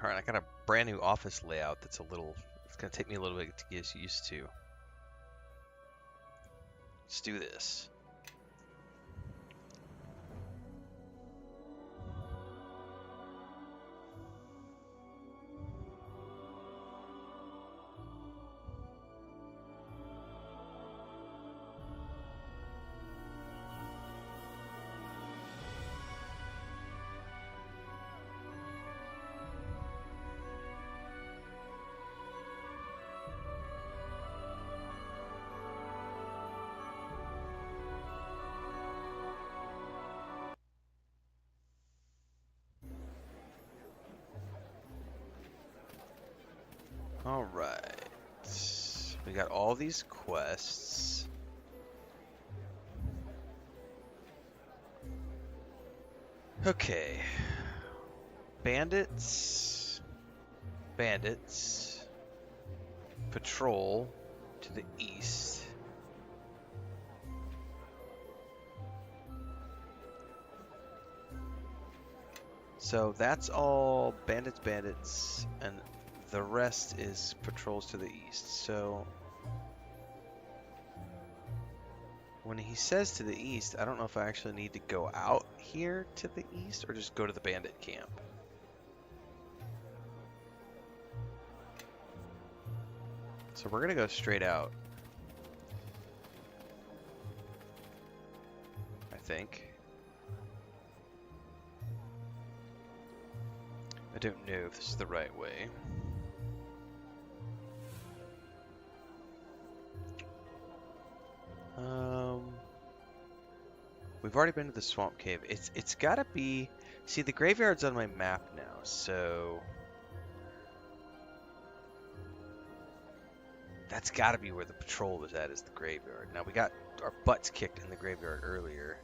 Alright, I got a brand new office layout that's a little... It's going to take me a little bit to get used to. Let's do this. Alright. We got all these quests. Okay. Bandits. Bandits. Patrol to the east. So that's all bandits, and the rest is patrols to the east. So when he says to the east, I don't know if I actually need to go out here to the east or just go to the bandit camp. So we're gonna go straight out, I think. I don't know if this is the right way. We've already been to the swamp cave. It's gotta be... See, the graveyard's on my map now, so... That's gotta be where the patrol was at, is the graveyard. Now, we got our butts kicked in the graveyard earlier.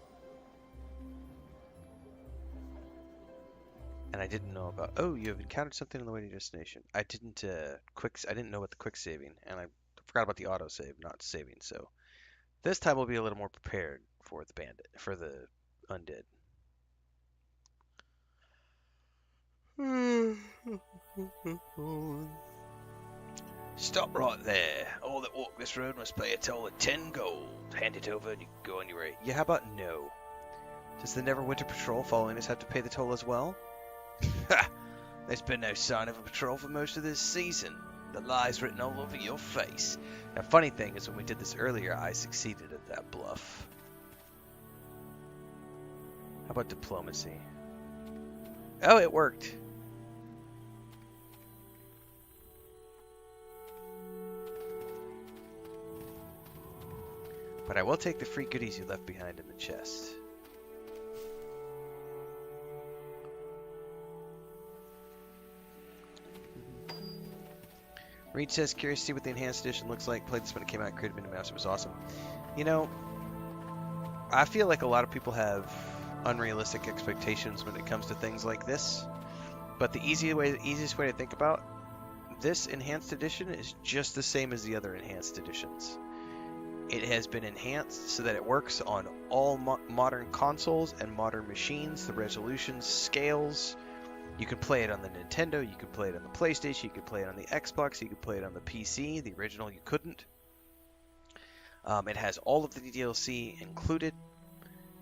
And I didn't know about... Oh, you have encountered something on the way to your destination. I didn't know about the quick saving, and I forgot about the auto save, not saving, so... This time we'll be a little more prepared for the bandit, for the undead. Stop right there. All that walk this road must pay a toll of 10 gold. Hand it over and you can go on your way. Yeah, how about no? Does the Neverwinter patrol following us have to pay the toll as well? Ha! There's been no sign of a patrol for most of this season. The lie's written all over your face. Now, funny thing is, when we did this earlier, I succeeded at that bluff. How about diplomacy? Oh, it worked. But I will take the free goodies you left behind in the chest. Reed says, curious to see what the enhanced edition looks like. Played this when it came out, created Mini Mouse. It was awesome. You know, I feel like a lot of people have unrealistic expectations when it comes to things like this. But the easiest way to think about this enhanced edition is just the same as the other enhanced editions. It has been enhanced so that it works on all modern consoles and modern machines. The resolution scales. You can play it on the Nintendo, you can play it on the PlayStation, you can play it on the Xbox, you can play it on the PC. The original you couldn't. It has all of the DLC included.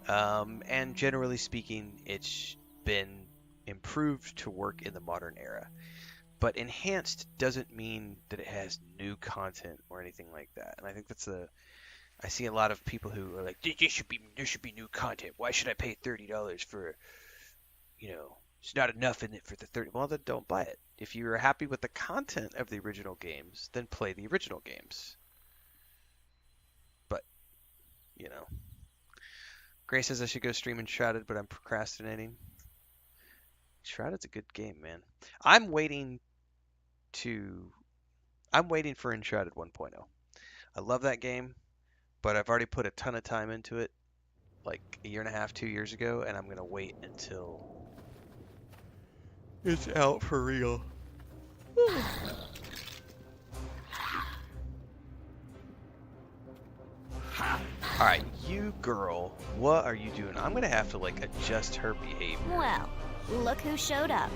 And generally speaking, it's been improved to work in the modern era. But enhanced doesn't mean that it has new content or anything like that. And I think that's I see a lot of people who are like, there should be new content. Why should I pay $30 for, it's not enough in it for the 30. Well, then don't buy it. If you're happy with the content of the original games, then play the original games. But, Gray says I should go stream Enshrouded, but I'm procrastinating. Enshrouded's a good game, man. I'm waiting for Enshrouded 1.0. I love that game, but I've already put a ton of time into it, like a year and a half, 2 years ago, and I'm going to wait until it's out for real. Alright, you girl, what are you doing? I'm going to have to, adjust her behavior. Well, look who showed up.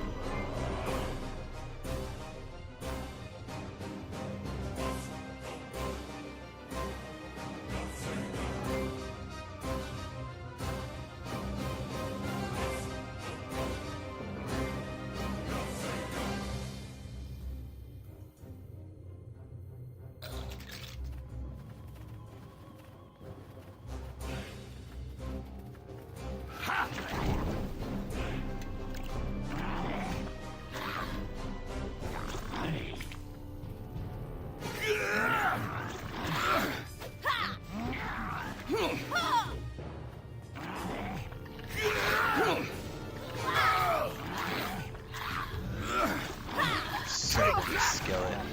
skeleton.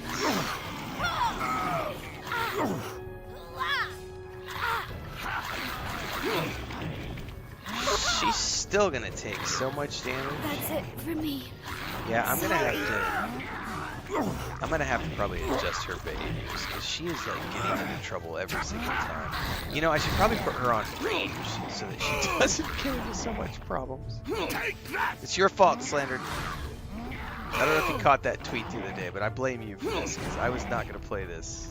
She's still gonna take so much damage. That's it for me. Yeah, I'm gonna have to probably adjust her behaviors because she is like getting into trouble every single time. You know, I should probably put her on range so that she doesn't get into so much problems. It's your fault, Slandered. I don't know if you caught that tweet the other day, but I blame you for this because I was not gonna play this,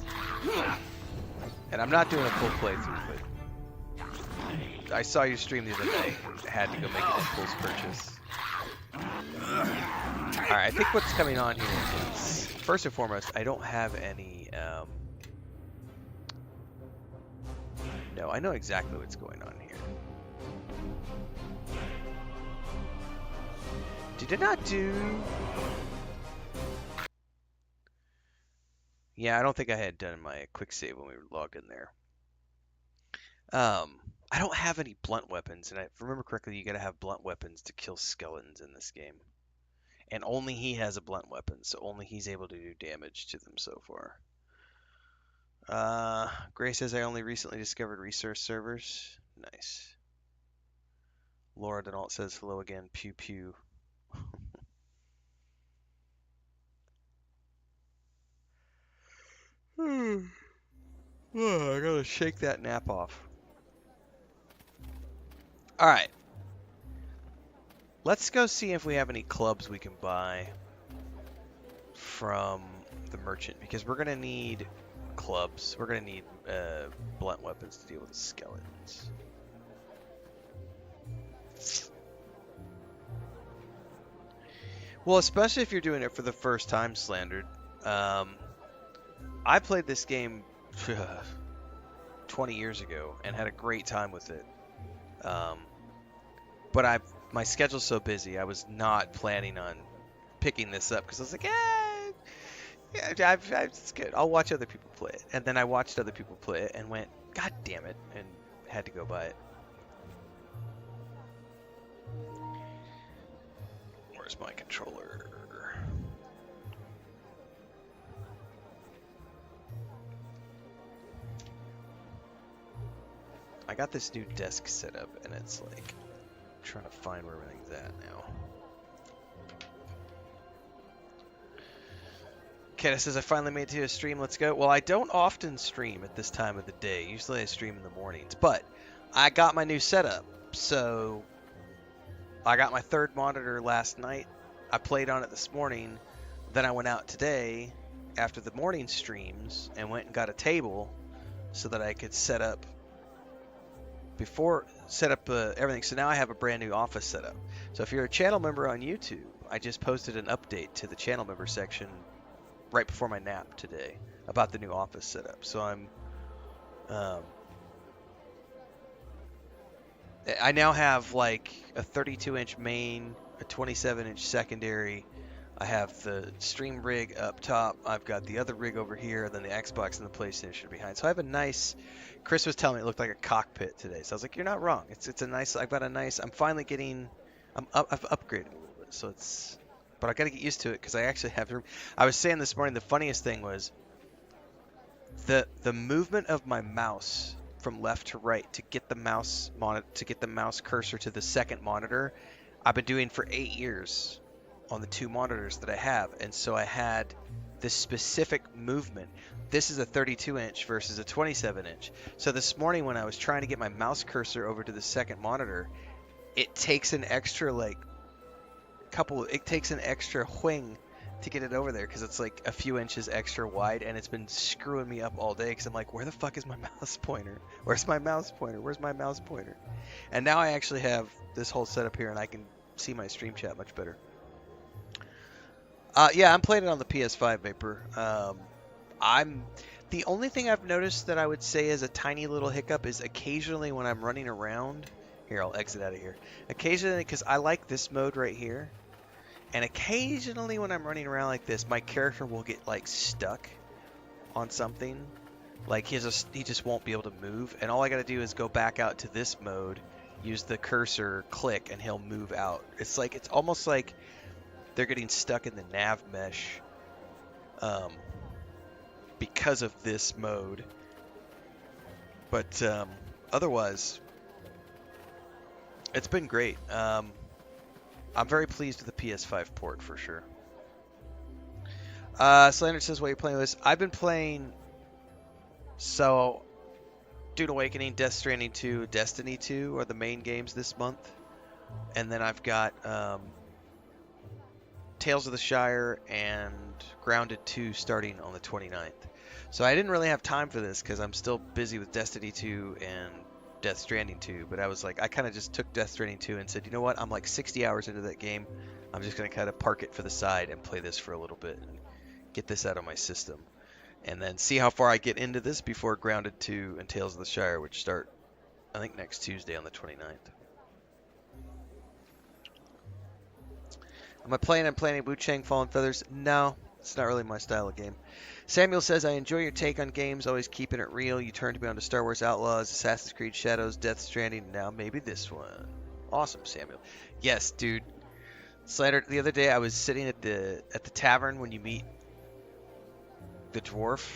and I'm not doing a full playthrough, but I saw your stream the other day and had to go make an impulse purchase. Alright, I think what's coming on here is, first and foremost, I don't have any, no, I know exactly what's going on here. Did it not do... Yeah, I don't think I had done my quick save when we were logged in there. I don't have any blunt weapons, and if I remember correctly, you gotta have blunt weapons to kill skeletons in this game. And only he has a blunt weapon, so only he's able to do damage to them so far. Gray says, I only recently discovered resource servers. Nice. Laura Denault says, hello again, pew pew. I gotta shake that nap off. Alright. Let's go see if we have any clubs we can buy from the merchant, because we're gonna need clubs. We're gonna need blunt weapons to deal with the skeletons. Well, especially if you're doing it for the first time, Slandered. I played this game 20 years ago and had a great time with it. But my schedule's so busy, I was not planning on picking this up because I was like, yeah, it's good. I'll watch other people play it. And then I watched other people play it and went, God damn it, and had to go buy it. Where's my controller? I got this new desk set up, and it's like, I'm trying to find where everything's at now. Kata says, I finally made it to a stream, let's go. Well, I don't often stream at this time of the day. Usually I stream in the mornings, but I got my new setup. So I got my third monitor last night. I played on it this morning. Then I went out today after the morning streams and went and got a table so that I could set up everything. So now I have a brand new office setup. So if you're a channel member on YouTube, I just posted an update to the channel member section right before my nap today about the new office setup. So I now have like a 32-inch main, a 27-inch secondary. I have the stream rig up top. I've got the other rig over here, and then the Xbox and the PlayStation behind. So I have a nice. Chris was telling me it looked like a cockpit today, so I was like, "You're not wrong. It's a nice. I've got a nice. I'm finally getting. I've upgraded a little bit, so it's. But I got to get used to it because I actually have. I was saying this morning, the funniest thing was the movement of my mouse from left to right to get the mouse cursor to the second monitor. I've been doing for 8 years on the two monitors that I have, and so I had this specific movement. This is a 32-inch versus a 27-inch. So this morning when I was trying to get my mouse cursor over to the second monitor, it takes an extra it takes an extra wing to get it over there because it's like a few inches extra wide, and it's been screwing me up all day because I'm like, where the fuck is my mouse pointer? Where's my mouse pointer? Where's my mouse pointer? And now I actually have this whole setup here, and I can see my stream chat much better. Yeah, I'm playing it on the PS5, Vapor. The only thing I've noticed that I would say is a tiny little hiccup is occasionally when I'm running around. Here, I'll exit out of here. Occasionally, because I like this mode right here. And occasionally when I'm running around like this, my character will get like stuck on something. Like he just won't be able to move. And all I gotta do is go back out to this mode, use the cursor, click, and he'll move out. It's almost like they're getting stuck in the nav mesh um, because of this mode. But otherwise, it's been great. I'm very pleased with the PS5 port for sure. Slander says, "What you're playing with this?" I've been playing. So, Dune Awakening, Death Stranding 2, Destiny 2 are the main games this month, and then I've got Tales of the Shire and Grounded 2 starting on the 29th. So I didn't really have time for this because I'm still busy with Destiny 2 and Death Stranding 2, but I was like, I kind of just took Death Stranding 2 and said, you know what, I'm like 60 hours into that game. I'm just going to kind of park it for the side and play this for a little bit and get this out of my system. And then see how far I get into this before Grounded 2 and Tales of the Shire, which start, I think, next Tuesday on the 29th. Am I playing Wu Chang Fallen Feathers? No, it's not really my style of game. Samuel says, I enjoy your take on games, always keeping it real. You turned me on to Star Wars Outlaws, Assassin's Creed Shadows, Death Stranding, now maybe this one. Awesome, Samuel. Yes, dude. Slater, the other day I was sitting at the tavern when you meet the dwarf.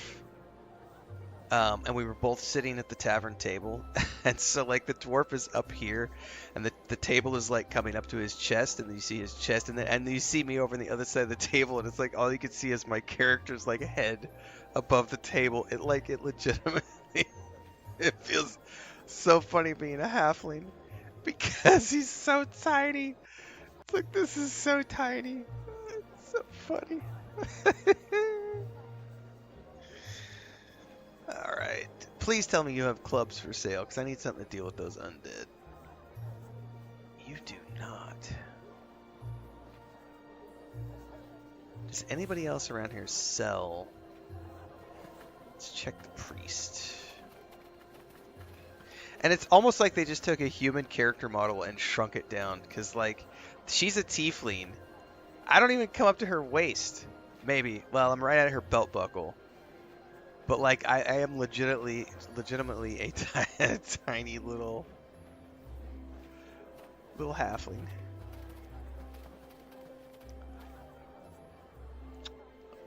And we were both sitting at the tavern table. And so, like, the dwarf is up here, and the table is, like, coming up to his chest, and you see his chest, and then you see me over on the other side of the table, and it's like, all you can see is my character's, like, head above the table. It legitimately, it feels so funny being a halfling, because he's so tiny. It's like, this is so tiny. It's so funny. Alright. Please tell me you have clubs for sale, because I need something to deal with those undead. You do not. Does anybody else around here sell? Let's check the priest. And it's almost like they just took a human character model and shrunk it down, because, like, she's a tiefling. I don't even come up to her waist. Maybe. Well, I'm right at her belt buckle. But, like, I am legitimately a tiny little halfling.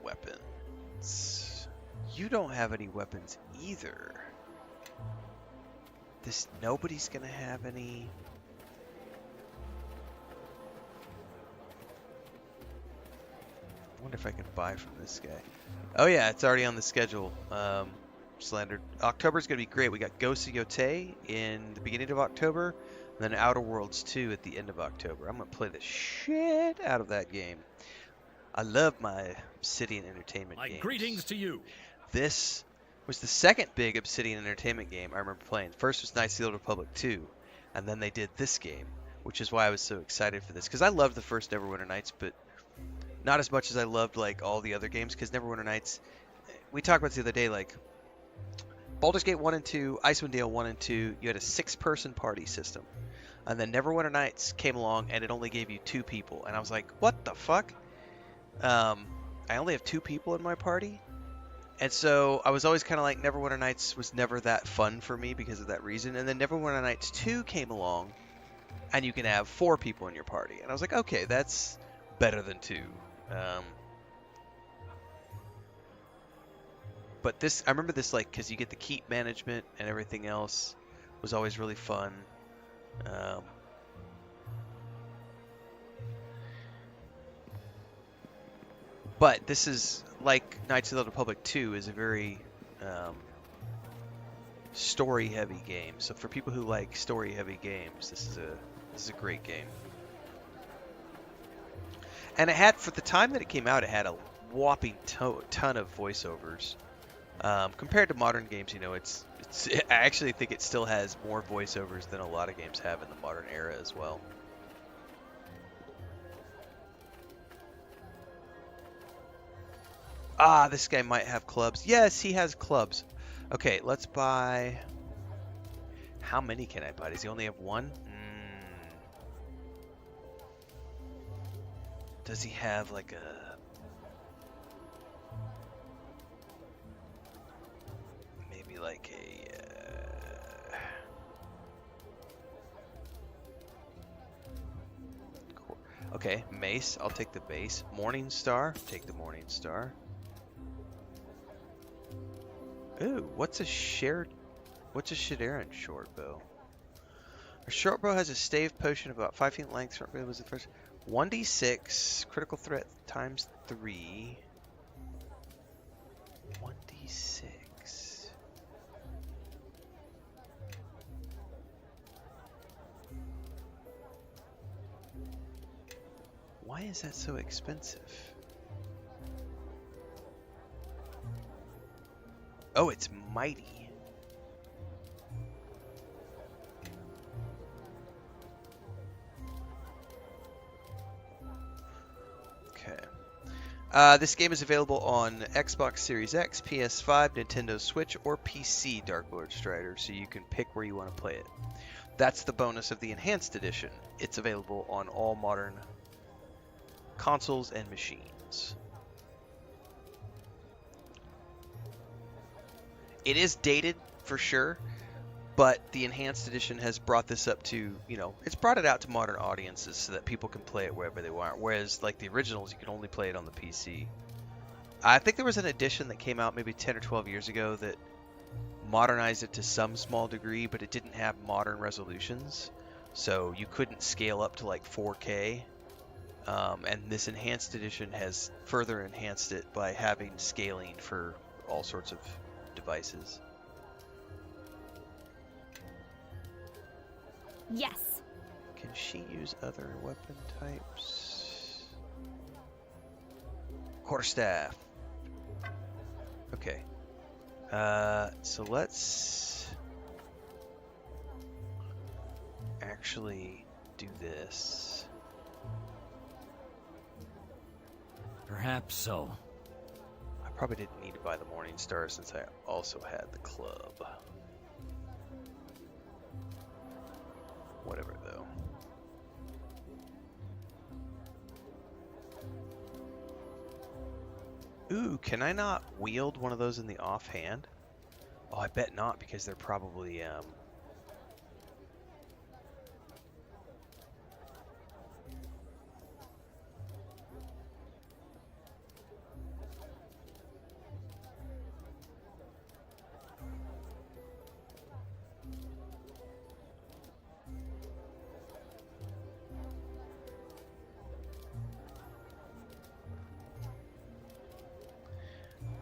Weapons. You don't have any weapons either. Nobody's gonna have any. I wonder if I can buy from this guy. Oh yeah, it's already on the schedule. Slander. October's gonna be great. We got Ghost of Yotei in the beginning of October, and then Outer Worlds 2 at the end of October. I'm gonna play the shit out of that game. I love my Obsidian Entertainment games. Greetings to you. This was the second big Obsidian Entertainment game I remember playing. First was Knights of the Old Republic 2, and then they did this game, which is why I was so excited for this. Because I loved the first Neverwinter Nights, but not as much as I loved, like, all the other games. Because Neverwinter Nights, we talked about this the other day, like, Baldur's Gate 1 and 2, Icewind Dale 1 and 2, you had a 6-person party system. And then Neverwinter Nights came along, and it only gave you 2 people. And I was like, what the fuck? I only have 2 people in my party? And so I was always kind of like, Neverwinter Nights was never that fun for me because of that reason. And then Neverwinter Nights 2 came along, and you can have 4 people in your party. And I was like, okay, that's better than 2. But this, I remember this, like, because you get the keep management and everything else was always really fun. But this is, like Knights of the Old Republic 2, is a very story-heavy game. So for people who like story-heavy games, this is a great game. And it had, for the time that it came out, it had a whopping ton of voiceovers. Compared to modern games, you know, I actually think it still has more voiceovers than a lot of games have in the modern era as well. Ah, this guy might have clubs. Yes, he has clubs. Okay, let's buy. How many can I buy? Does he only have 1? Does he have like a... maybe like a... Okay, mace. I'll take the base. Morning Star. Take the Morning Star. Ooh, what's a Shadaren short bow? A short bow has a stave potion of about 5 feet in length. Short bow was the first. 1d6, critical threat times 3. 1d6. Why is that so expensive? Oh, it's mighty. This game is available on Xbox Series X, PS5, Nintendo Switch, or PC, Dark Lord Strider, so you can pick where you want to play it. That's the bonus of the Enhanced Edition. It's available on all modern consoles and machines. It is dated, for sure, but the Enhanced Edition has brought this up to, it's brought it out to modern audiences so that people can play it wherever they want. Whereas, like the originals, you can only play it on the PC. I think there was an edition that came out maybe 10 or 12 years ago that modernized it to some small degree, but it didn't have modern resolutions. So you couldn't scale up to like 4K. And this Enhanced Edition has further enhanced it by having scaling for all sorts of devices. Yes. Can she use other weapon types? Quarterstaff. Okay. So let's actually do this. Perhaps so. I probably didn't need to buy the Morning Star since I also had the club. Whatever, though. Ooh, can I not wield one of those in the offhand? Oh, I bet not, because they're probably,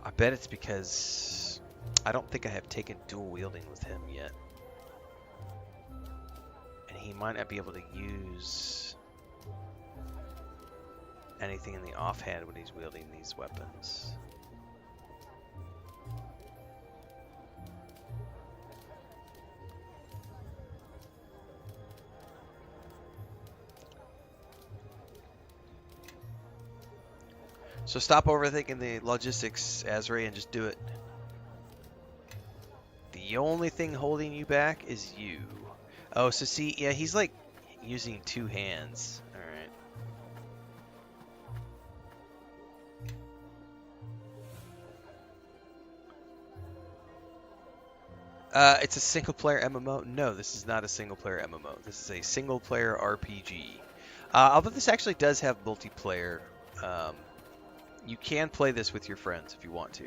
I bet it's because I don't think I have taken dual wielding with him yet. And he might not be able to use anything in the offhand when he's wielding these weapons. So stop overthinking the logistics, Azray, and just do it. The only thing holding you back is you. Oh, so see, yeah, he's like using two hands. Alright. It's a single-player MMO? No, this is not a single-player MMO. This is a single-player RPG. Although this actually does have multiplayer. You can play this with your friends if you want to.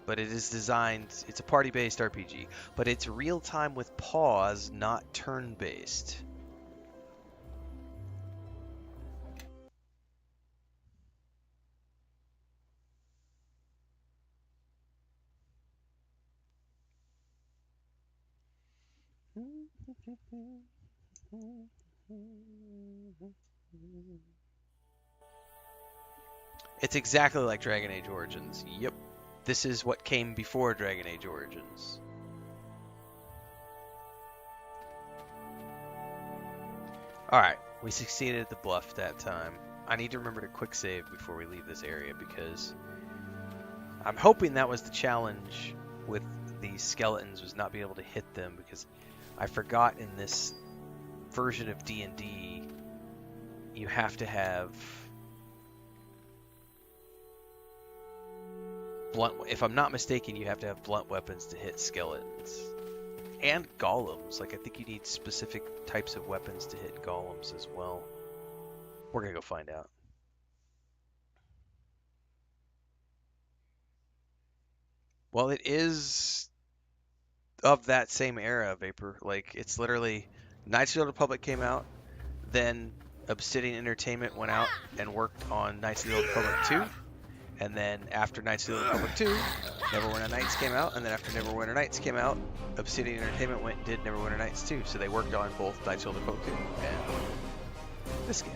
But it is designed, it's a party-based RPG. But it's real-time with pause, not turn-based. It's exactly like Dragon Age Origins. Yep. This is what came before Dragon Age Origins. Alright, we succeeded at the bluff that time. I need to remember to quick save before we leave this area because I'm hoping that was the challenge with these skeletons, was not be able to hit them, because I forgot in this version of D&D you have to have blunt, if I'm not mistaken, you have to have blunt weapons to hit skeletons. And golems. Like, I think you need specific types of weapons to hit golems as well. We're gonna go find out. Well, it is of that same era, Vapor. Like, it's literally Knights of the Old Republic came out, then Obsidian Entertainment went out and worked on Knights of the Old Republic 2, and then after Knights of the Old Republic 2, Neverwinter Nights came out, and then after Neverwinter Nights came out, Obsidian Entertainment went and did Neverwinter Nights 2, so they worked on both Knights of the Old Republic 2 and this game.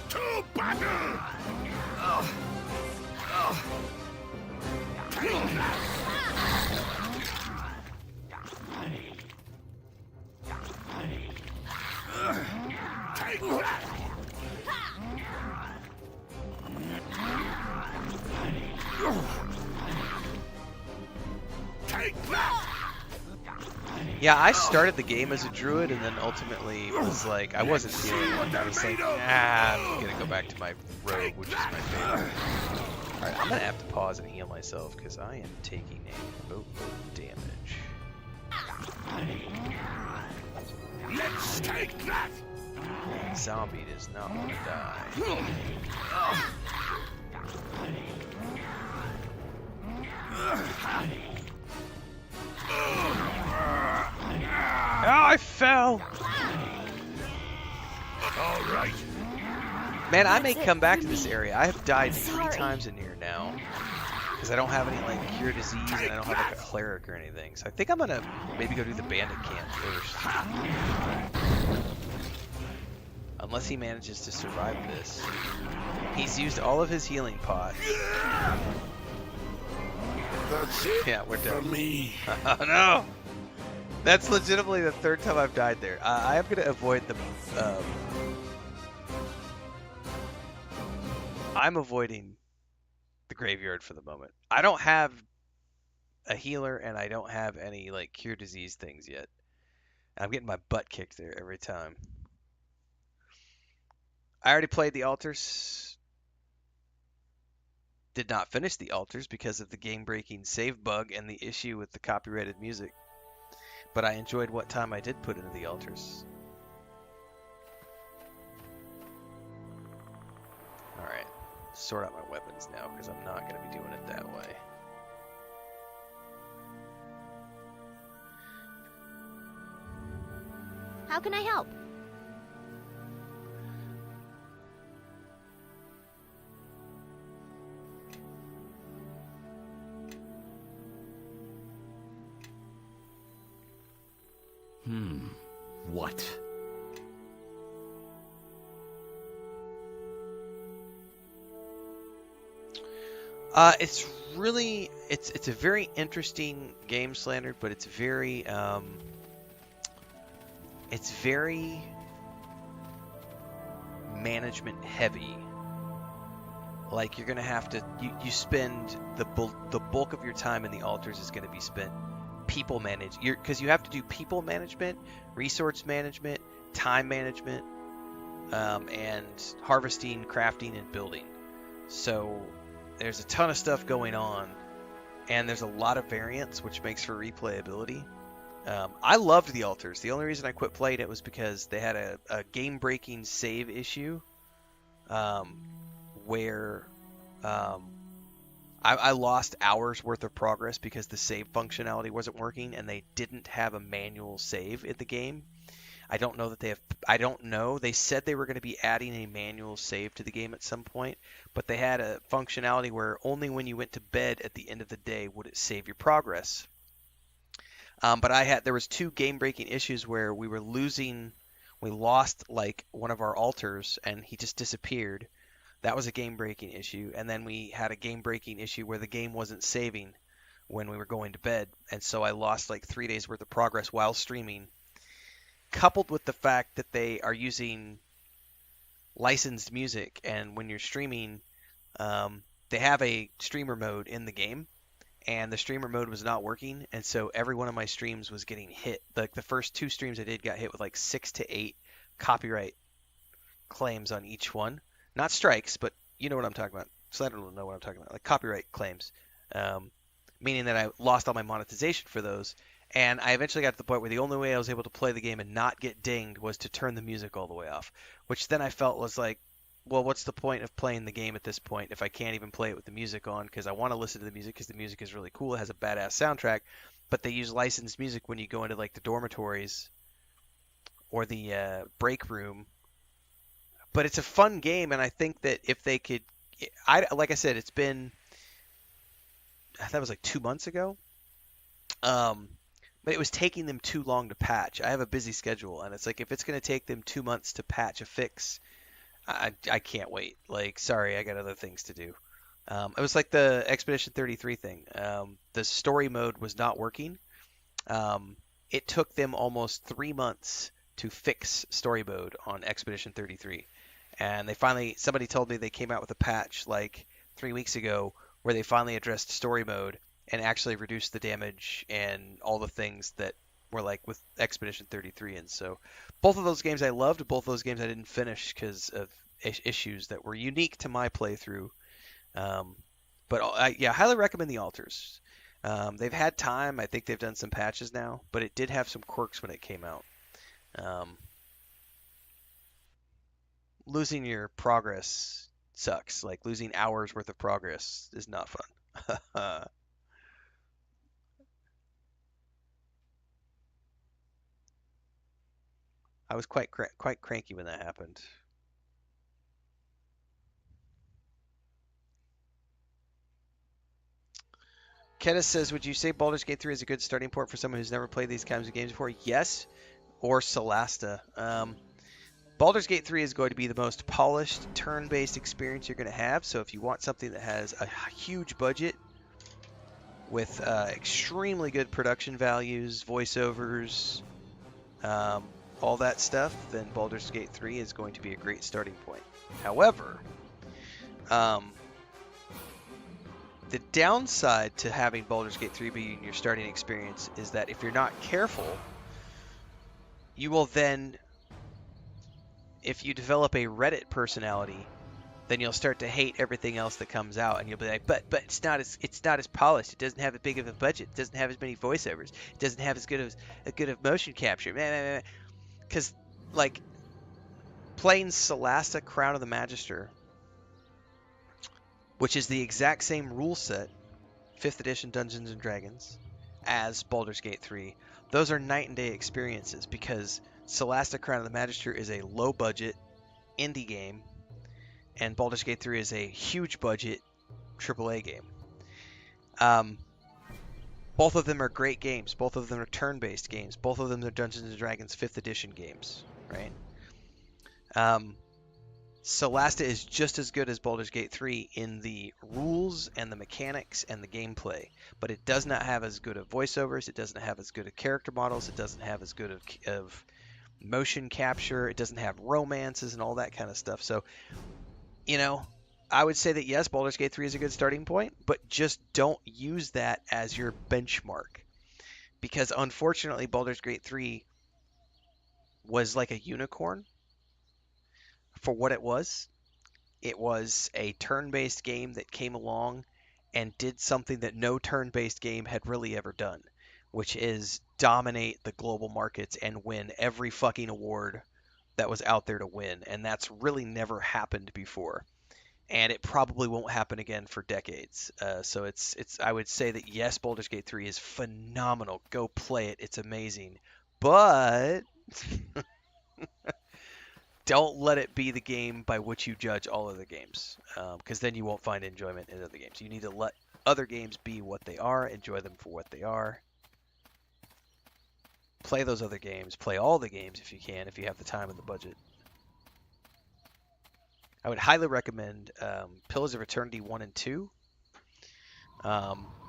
To battle! Take that! Take that! Yeah, I started the game as a druid and then ultimately was like, I wasn't feeling it. I was like, I'm gonna go back to my rogue, which is my favorite. Alright, I'm gonna have to pause and heal myself because I am taking a boatload of damage. Let's take that! Zombie does not want to die. Oh, I fell! All right. Man, I may come back to this area. I have died 3 times in here now. Because I don't have any, like, cure disease and I don't have, like, a cleric or anything. So I think I'm gonna maybe go do the bandit camp first. Unless he manages to survive this. He's used all of his healing pots. That's it. Yeah, we're For done. me. Oh no! That's legitimately the 3rd time I've died there. I am going to avoid the... I'm avoiding the graveyard for the moment. I don't have a healer and I don't have any like cure disease things yet. I'm getting my butt kicked there every time. I already played the altars. Did not finish the altars because of the game-breaking save bug and the issue with the copyrighted music. But I enjoyed what time I did put into the altars. Alright, sort out my weapons now because I'm not going to be doing it that way. How can I help? What? It's really it's a very interesting game, Slander, but it's very management heavy. Like you're gonna have to you spend the bulk of your time in the altars is gonna be spent people manage because you have to do people management, resource management, time management, and harvesting, crafting, and building. So there's a ton of stuff going on, and there's a lot of variance, which makes for replayability. I loved the altars. The only reason I quit playing it was because they had a game-breaking save issue, where I lost hours worth of progress because the save functionality wasn't working, and they didn't have a manual save in the game. I don't know that they have. I don't know. They said they were going to be adding a manual save to the game at some point, but they had a functionality where only when you went to bed at the end of the day would it save your progress. But there was 2 game-breaking issues where we were losing. We lost like one of our altars, and he just disappeared. That was a game-breaking issue, and then we had a game-breaking issue where the game wasn't saving when we were going to bed, and so I lost like 3 days worth of progress while streaming. Coupled with the fact that they are using licensed music, and when you're streaming, they have a streamer mode in the game, and the streamer mode was not working, and so every one of my streams was getting hit. Like the first 2 streams I did got hit with like 6 to 8 copyright claims on each one. Not strikes, but you know what I'm talking about. Slater will know what I'm talking about, like copyright claims, meaning that I lost all my monetization for those. And I eventually got to the point where the only way I was able to play the game and not get dinged was to turn the music all the way off, which then I felt was like, well, what's the point of playing the game at this point if I can't even play it with the music on? Because I want to listen to the music because the music is really cool. It has a badass soundtrack, but they use licensed music when you go into like the dormitories or the break room. But it's a fun game, and I think that if they could, like I said, it's been, that was like 2 months ago. But it was taking them too long to patch. I have a busy schedule, and it's like if it's going to take them 2 months to patch a fix, I can't wait. Like, sorry, I got other things to do. It was like the Expedition 33 thing. The story mode was not working. It took them almost 3 months to fix story mode on Expedition 33. And somebody told me they came out with a patch like 3 weeks ago where they finally addressed story mode and actually reduced the damage and all the things that were like with Expedition 33. And so both of those games I loved, both of those games I didn't finish because of issues that were unique to my playthrough. But I highly recommend the Altars. They've had time. I think they've done some patches now, but it did have some quirks when it came out. Losing your progress sucks. Like losing hours worth of progress is not fun. I was quite cranky when that happened. Kenneth says, would you say Baldur's Gate 3 is a good starting point for someone who's never played these kinds of games before? Yes, or Solasta. Baldur's Gate 3 is going to be the most polished turn-based experience you're going to have. So if you want something that has a huge budget with extremely good production values, voiceovers, all that stuff, then Baldur's Gate 3 is going to be a great starting point. However, the downside to having Baldur's Gate 3 being your starting experience is that if you're not careful, you will then, if you develop a Reddit personality, then you'll start to hate everything else that comes out, and you'll be like, but it's not as polished. It doesn't have as big of a budget. It doesn't have as many voiceovers. It doesn't have as good of motion capture. Because like playing Solasta Crown of the Magister, which is the exact same rule set, 5th edition Dungeons and Dragons, as Baldur's Gate 3, those are night and day experiences because Solasta Crown of the Magister is a low budget indie game and Baldur's Gate 3 is a huge budget AAA game. Both of them are great games. Both of them are turn-based games. Both of them are Dungeons & Dragons 5th edition games, right? Solasta is just as good as Baldur's Gate 3 in the rules and the mechanics and the gameplay, but it does not have as good of voiceovers. It doesn't have as good of character models. It doesn't have as good of motion capture. It doesn't have romances and all that kind of stuff. So, I would say that yes, Baldur's Gate 3 is a good starting point, but just don't use that as your benchmark. Because unfortunately, Baldur's Gate 3 was like a unicorn for what it was. It was a turn-based game that came along and did something that no turn-based game had really ever done, which is dominate the global markets and win every fucking award that was out there to win. And that's really never happened before. And it probably won't happen again for decades. So it's I would say that yes, Baldur's Gate 3 is phenomenal. Go play it. It's amazing. But don't let it be the game by which you judge all other games, because then you won't find enjoyment in other games. You need to let other games be what they are, enjoy them for what they are. Play those other games. Play all the games if you can, if you have the time and the budget. I would highly recommend Pillars of Eternity 1 and 2,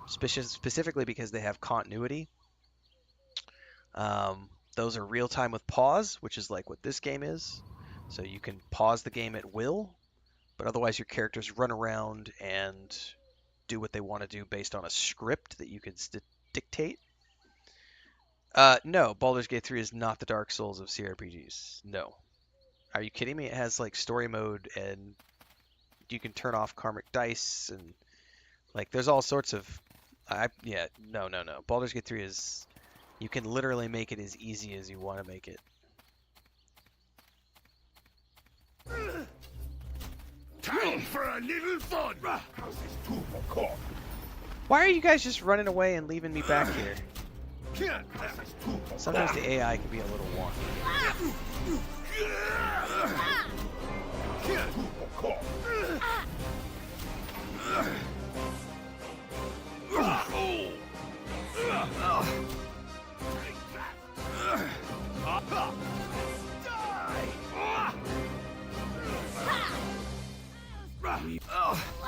specifically because they have continuity. Those are real-time with pause, which is like what this game is. So you can pause the game at will, but otherwise your characters run around and do what they want to do based on a script that you can dictate. No, Baldur's Gate 3 is not the Dark Souls of CRPGs. No. Are you kidding me? It has like story mode and you can turn off karmic dice and like there's all sorts of no. Baldur's Gate 3 is You can literally make it as easy as you want to make it. Time for a little fun. Why are you guys just running away and leaving me back here? Sometimes the AI can be a little wonky.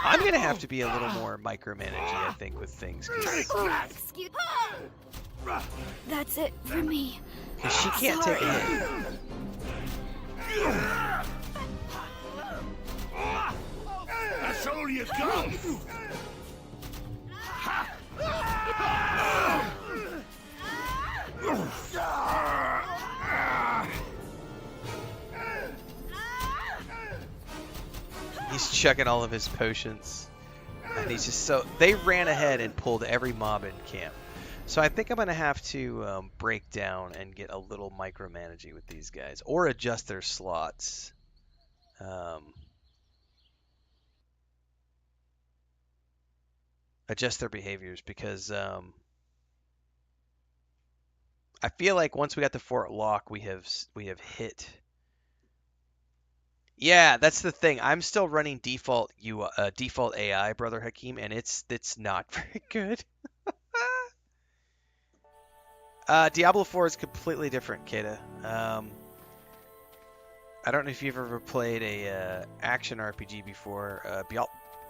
I'm gonna have to be a little more micromanagey, I think, with things, Excuse. That's it for me. because she can't take a hit. That's all you got. He's chucking all of his potions. And he's just so... They ran ahead and pulled every mob in camp. So I think I'm going to have to break down and get a little micromanaging with these guys. Or adjust their slots. Adjust their behaviors. Because I feel like once we got the Fort Lock, we have hit... Yeah, that's the thing. I'm still running default default AI, Brother Hakeem, and it's not very good. Diablo 4 is completely different, Kata. I don't know if you've ever played a action RPG before.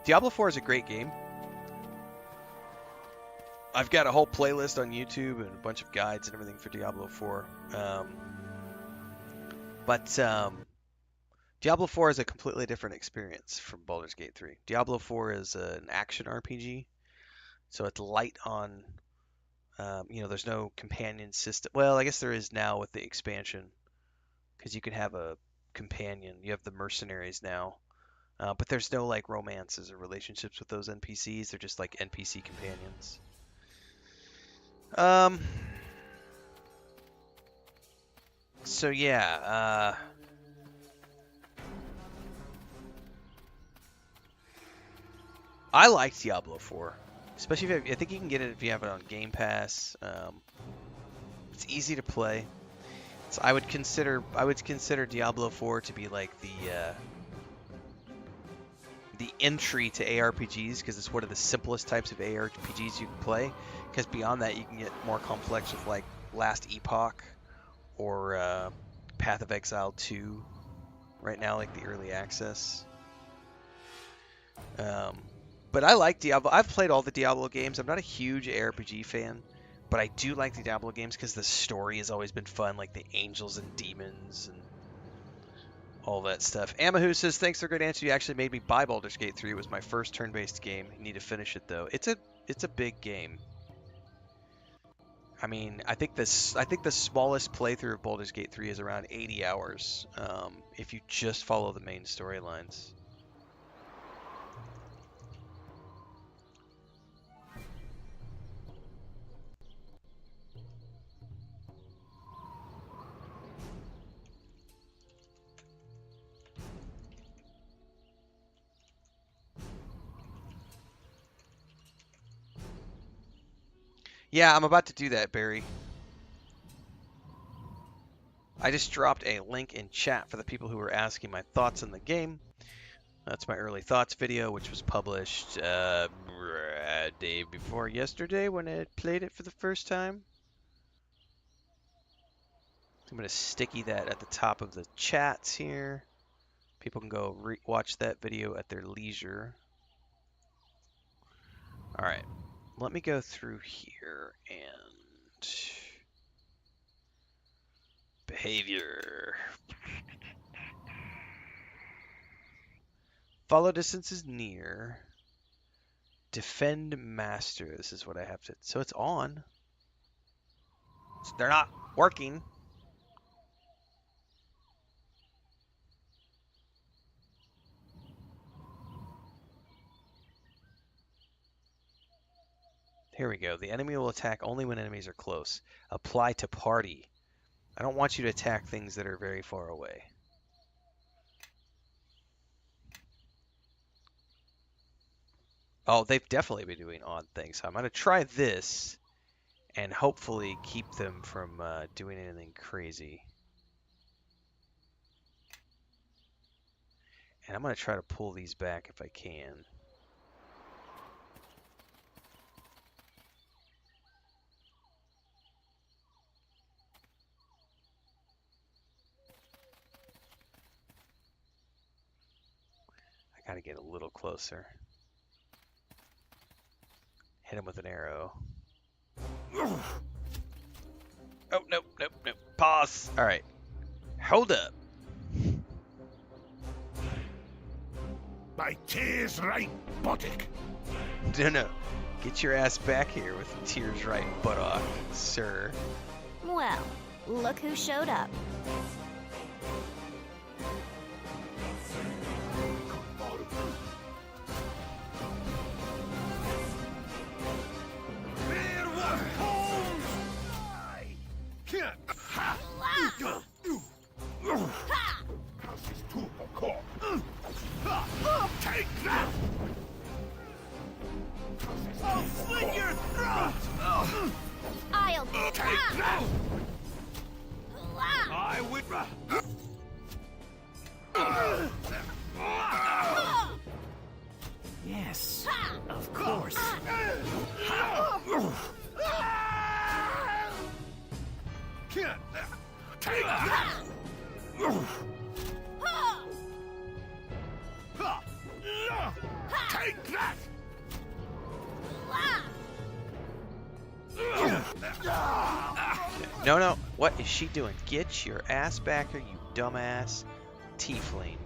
Diablo 4 is a great game. I've got a whole playlist on YouTube and a bunch of guides and everything for Diablo 4. Diablo 4 is a completely different experience from Baldur's Gate 3. Diablo 4 is an action RPG, so it's light on, there's no companion system. Well, I guess there is now with the expansion, because you can have a companion. You have the mercenaries now, but there's no like romances or relationships with those NPCs. They're just like NPC companions. So yeah, I like Diablo 4, especially if I think you can get it if you have it on Game Pass. It's easy to play. So I would consider Diablo 4 to be like the entry to ARPGs, because it's one of the simplest types of ARPGs you can play. Because beyond that, you can get more complex with like Last Epoch or Path of Exile 2. Right now, like the early access. But I like Diablo. I've played all the Diablo games. I'm not a huge ARPG fan, but I do like the Diablo games because the story has always been fun, like the angels and demons and all that stuff. Amahu says, thanks for a good answer. You actually made me buy Baldur's Gate 3. It was my first turn-based game. I need to finish it, though. It's a big game. I mean, I think the smallest playthrough of Baldur's Gate 3 is around 80 hours if you just follow the main storylines. Yeah, I'm about to do that, Barry. I just dropped a link in chat for the people who were asking my thoughts on the game. That's my early thoughts video, which was published day before yesterday when I played it for the first time. I'm going to sticky that at the top of the chats here. People can go watch that video at their leisure. All right, let me go through here and behavior. Follow distance is near. Defend master. This is what I have to. So it's on. So they're not working. Here we go. The enemy will attack only when enemies are close. Apply to party. I don't want you to attack things that are very far away. Oh, they've definitely been doing odd things. So I'm going to try this and hopefully keep them from doing anything crazy. And I'm going to try to pull these back if I can. I got to get a little closer. Hit him with an arrow. Oh, nope, nope, nope. Pause. All right. Hold up. My tears right buttock. No. Get your ass back here with tears right buttock, sir. Well, look who showed up. Take that! I'll slit your throat! I'll Take that! Ah! I would. Yes, of course. Take that! Take that! No. What is she doing? Get your ass back here, you dumbass tiefling.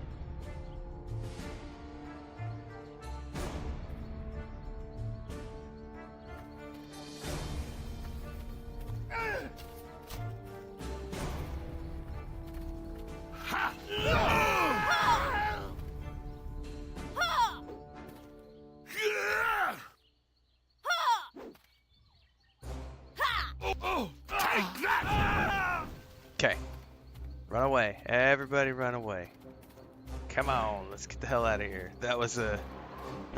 Okay. Run away. Everybody run away. Come on, let's get the hell out of here. That was a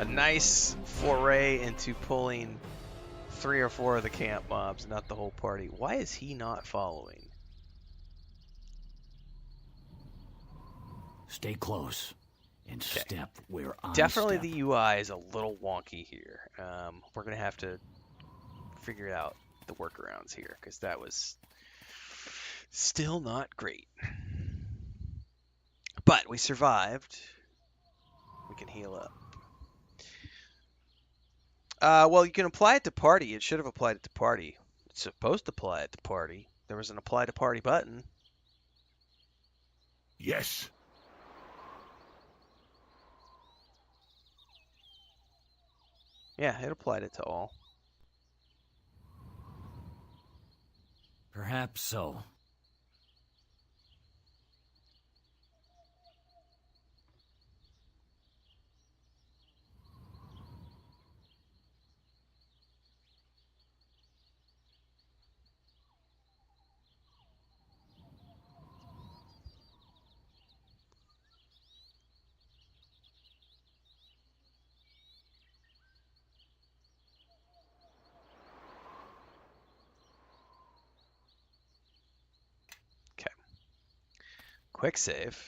nice foray into pulling 3 or 4 of the camp mobs, not the whole party. Why is he not following? Stay close and step where I Definitely step. the UI is a little wonky here. We're going to have to figure out the workarounds here, because that was still not great. But we survived. We can heal up. Well, you can apply it to party. It should have applied it to party. It's supposed to apply it to party. There was an apply to party button. Yes. Yeah, it applied it to all. Perhaps so. Quick save.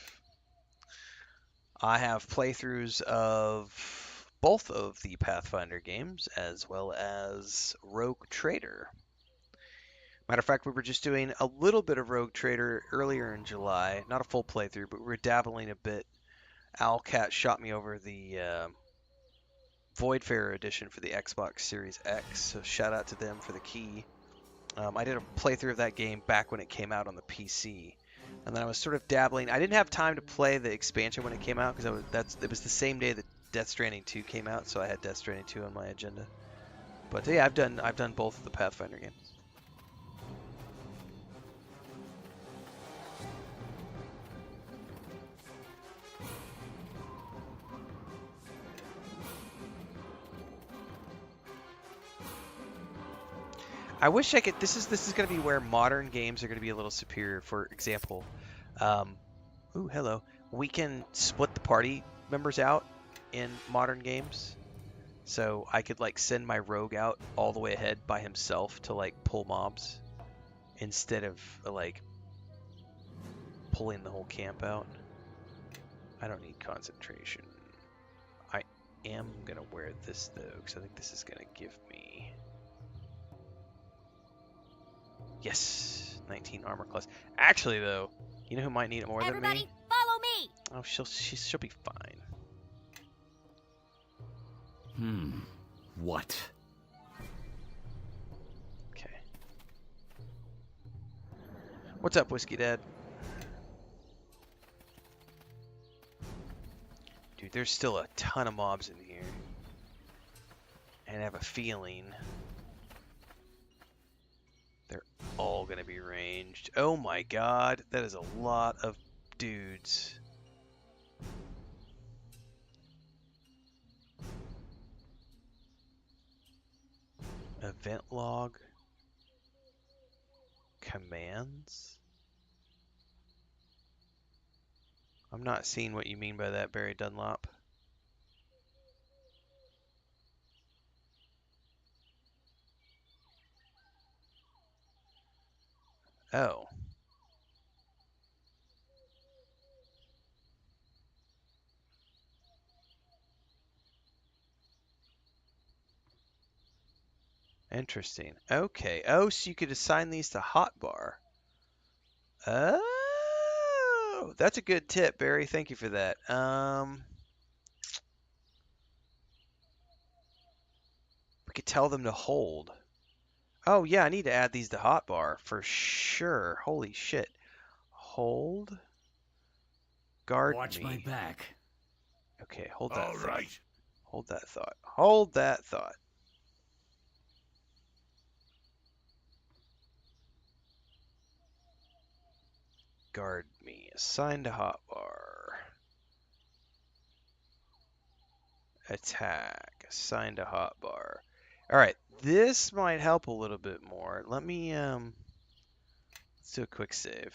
I have playthroughs of both of the Pathfinder games, as well as Rogue Trader. Matter of fact, we were just doing a little bit of Rogue Trader earlier in July. Not a full playthrough, but we were dabbling a bit. Owlcat shot me over the Voidfarer edition for the Xbox Series X, so shout out to them for the key. I did a playthrough of that game back when it came out on the PC. And then I was sort of dabbling. I didn't have time to play the expansion when it came out, because it was the same day that Death Stranding 2 came out, so I had Death Stranding 2 on my agenda. But yeah, I've done both of the Pathfinder games. I wish I could. This is going to be where modern games are going to be a little superior. For example, ooh, hello. We can split the party members out in modern games. So I could like send my rogue out all the way ahead by himself to like pull mobs instead of like pulling the whole camp out. I don't need concentration. I am gonna wear this though, because I think this is gonna give me, yes, 19 armor class. Actually though, you know who might need it more than me? Everybody, follow me. Oh, she'll be fine. What? Okay. What's up, Whiskey Dad? Dude, there's still a ton of mobs in here. And I have a feeling they're all gonna be ranged. Oh my god, that is a lot of dudes. Event log. Commands. I'm not seeing what you mean by that, Barry Dunlop. Oh. Interesting. Okay. Oh, so you could assign these to hotbar. Oh, that's a good tip, Barry. Thank you for that. We could tell them to hold. Oh, yeah, I need to add these to hotbar for sure. Holy shit. Hold. Guard Watch me. my back. Okay, hold that All thought. right. Hold that thought. Hold that thought. Guard me. Assign to hotbar. Attack. Assign to hotbar. Alright, this might help a little bit more. Let me, let's do a quick save.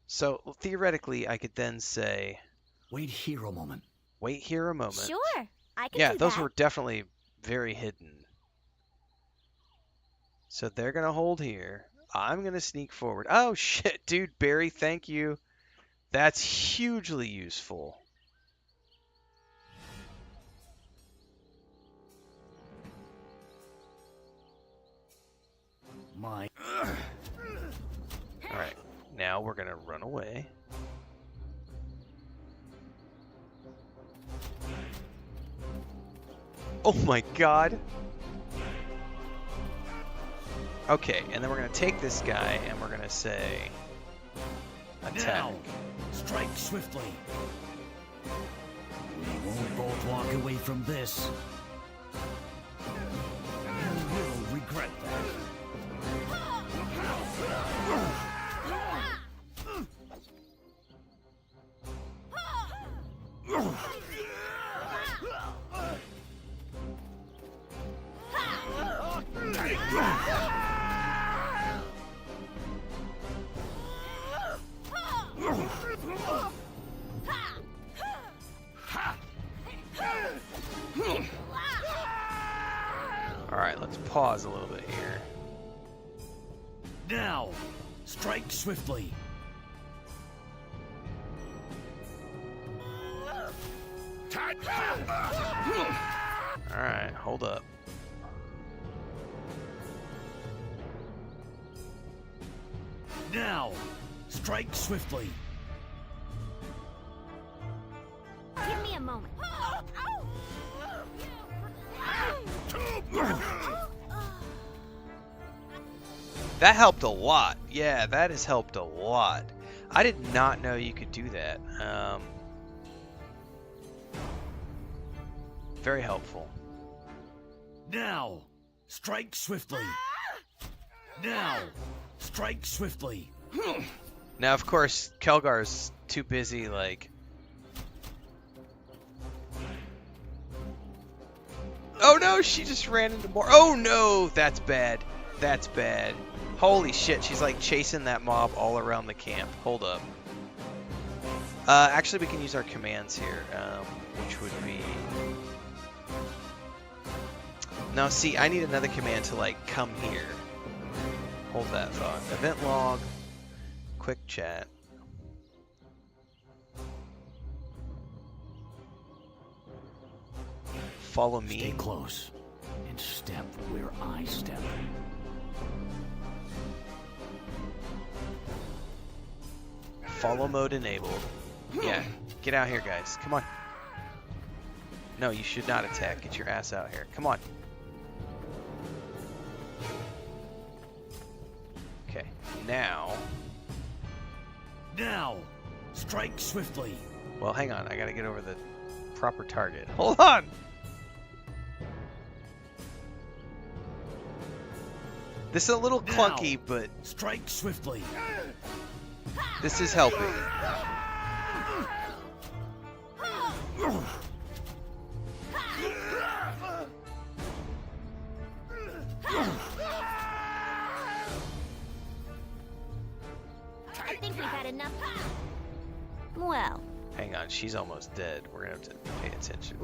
So, theoretically, I could then say, Wait here a moment. wait here a moment. Sure, I can Yeah, do those that. were definitely very hidden. So they're going to hold here. I'm going to sneak forward. Oh, shit, dude, Barry, thank you. That's hugely useful. My... Alright, now we're going to run away. Oh my god. Okay, and then we're going to take this guy and we're going to say attack. Now, strike swiftly. We won't both walk away from this. You will regret that. Alright, let's pause a little bit here. Now, strike swiftly. Alright, hold up. Now, strike swiftly. Give me a moment. That helped a lot. Yeah, that has helped a lot. I did not know you could do that. Very helpful. Now, strike swiftly. Now, strike swiftly. Now, of course, Kelgar's too busy, like... no, she just ran into more. Oh no, that's bad. That's bad. Holy shit, she's like chasing that mob all around the camp. Hold up. Actually, we can use our commands here, which would be... Now, see, I need another command to, like, come here. Hold that thought. Event log, quick chat. Follow me. Stay close and step where I step. Follow mode enabled. Yeah, get out here, guys. Come on. No, you should not attack. Get your ass out here. Come on. Okay, now... Now, strike swiftly. Well, hang on. I gotta get over the proper target. Hold on! This is a little clunky, Now, but strike swiftly. this is helping. I think we've had enough. Well, Hang on, she's almost dead. We're gonna have to pay attention.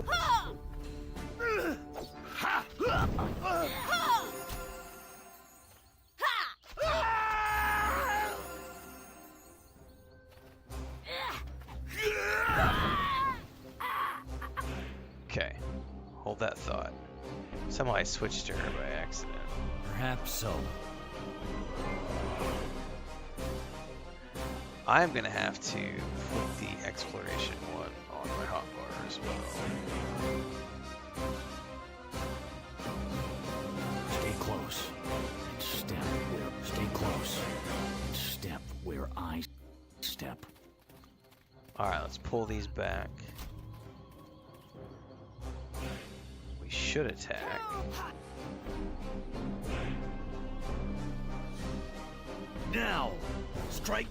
Okay, hold that thought. Somehow I switched to her by accident. Perhaps so. I'm gonna have to put the exploration one on my hotbar as well. Stay close and step where. Stay close and step where I step. Alright, let's pull these back. We should attack. Now, strike.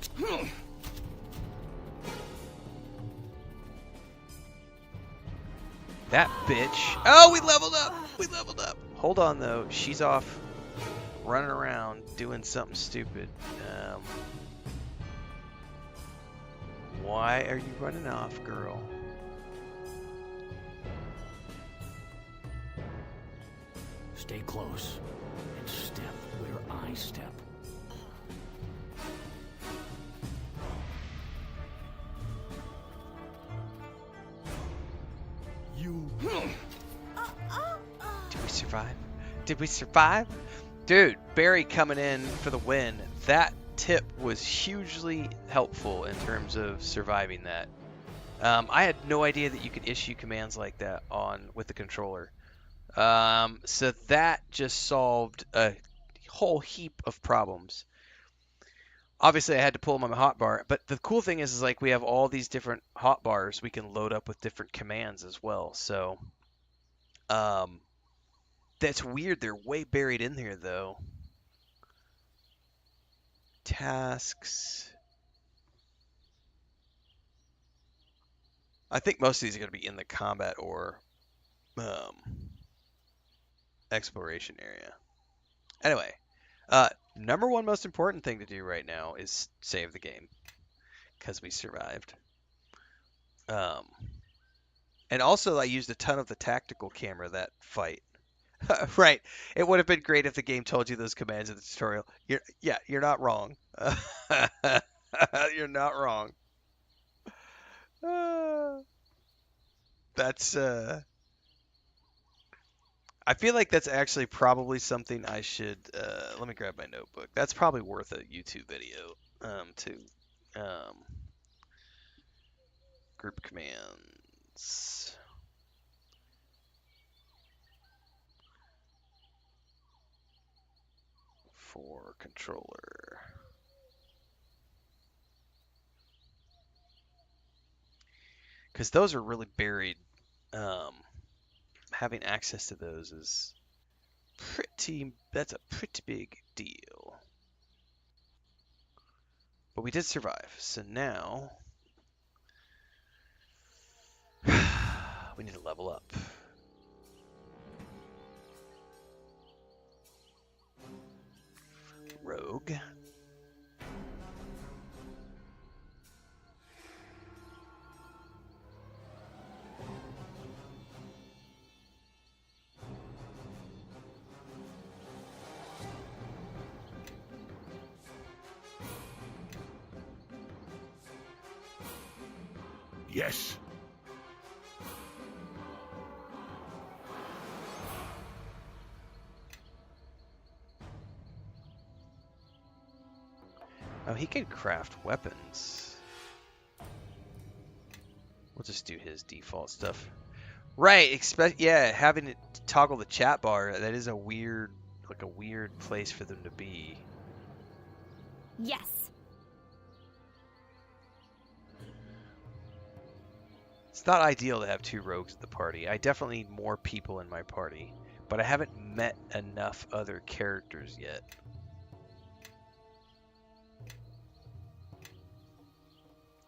That bitch. Oh, we leveled up! We leveled up! Hold on, though. She's off running around doing something stupid. Why are you running off, girl? Stay close and step where I step. You. Did we survive? Did we survive? Dude, Barry coming in for the win. That tip was hugely helpful in terms of surviving that. I had no idea that you could issue commands like that with the controller. So that just solved a whole heap of problems. Obviously, I had to pull them on my hotbar, but the cool thing is like we have all these different hotbars we can load up with different commands as well. So that's weird. They're way buried in here, though. Tasks. I think most of these are going to be in the combat or exploration area. Anyway, number one most important thing to do right now is save the game because we survived. And also, I used a ton of the tactical camera that fight. Right. It would have been great if the game told you those commands in the tutorial. You're not wrong. You're not wrong. That's I feel like that's actually probably something I should let me grab my notebook. That's probably worth a YouTube video too. Group commands. For controller. Because those are really buried. Having access to those is that's a pretty big deal. But we did survive, so now we need to level up. Yes. Oh, he can craft weapons. We'll just do his default stuff. Right, yeah, having it toggle the chat bar, that is a weird, like a weird place for them to be. Yes. It's not ideal to have 2 rogues at the party. I definitely need more people in my party, but I haven't met enough other characters yet.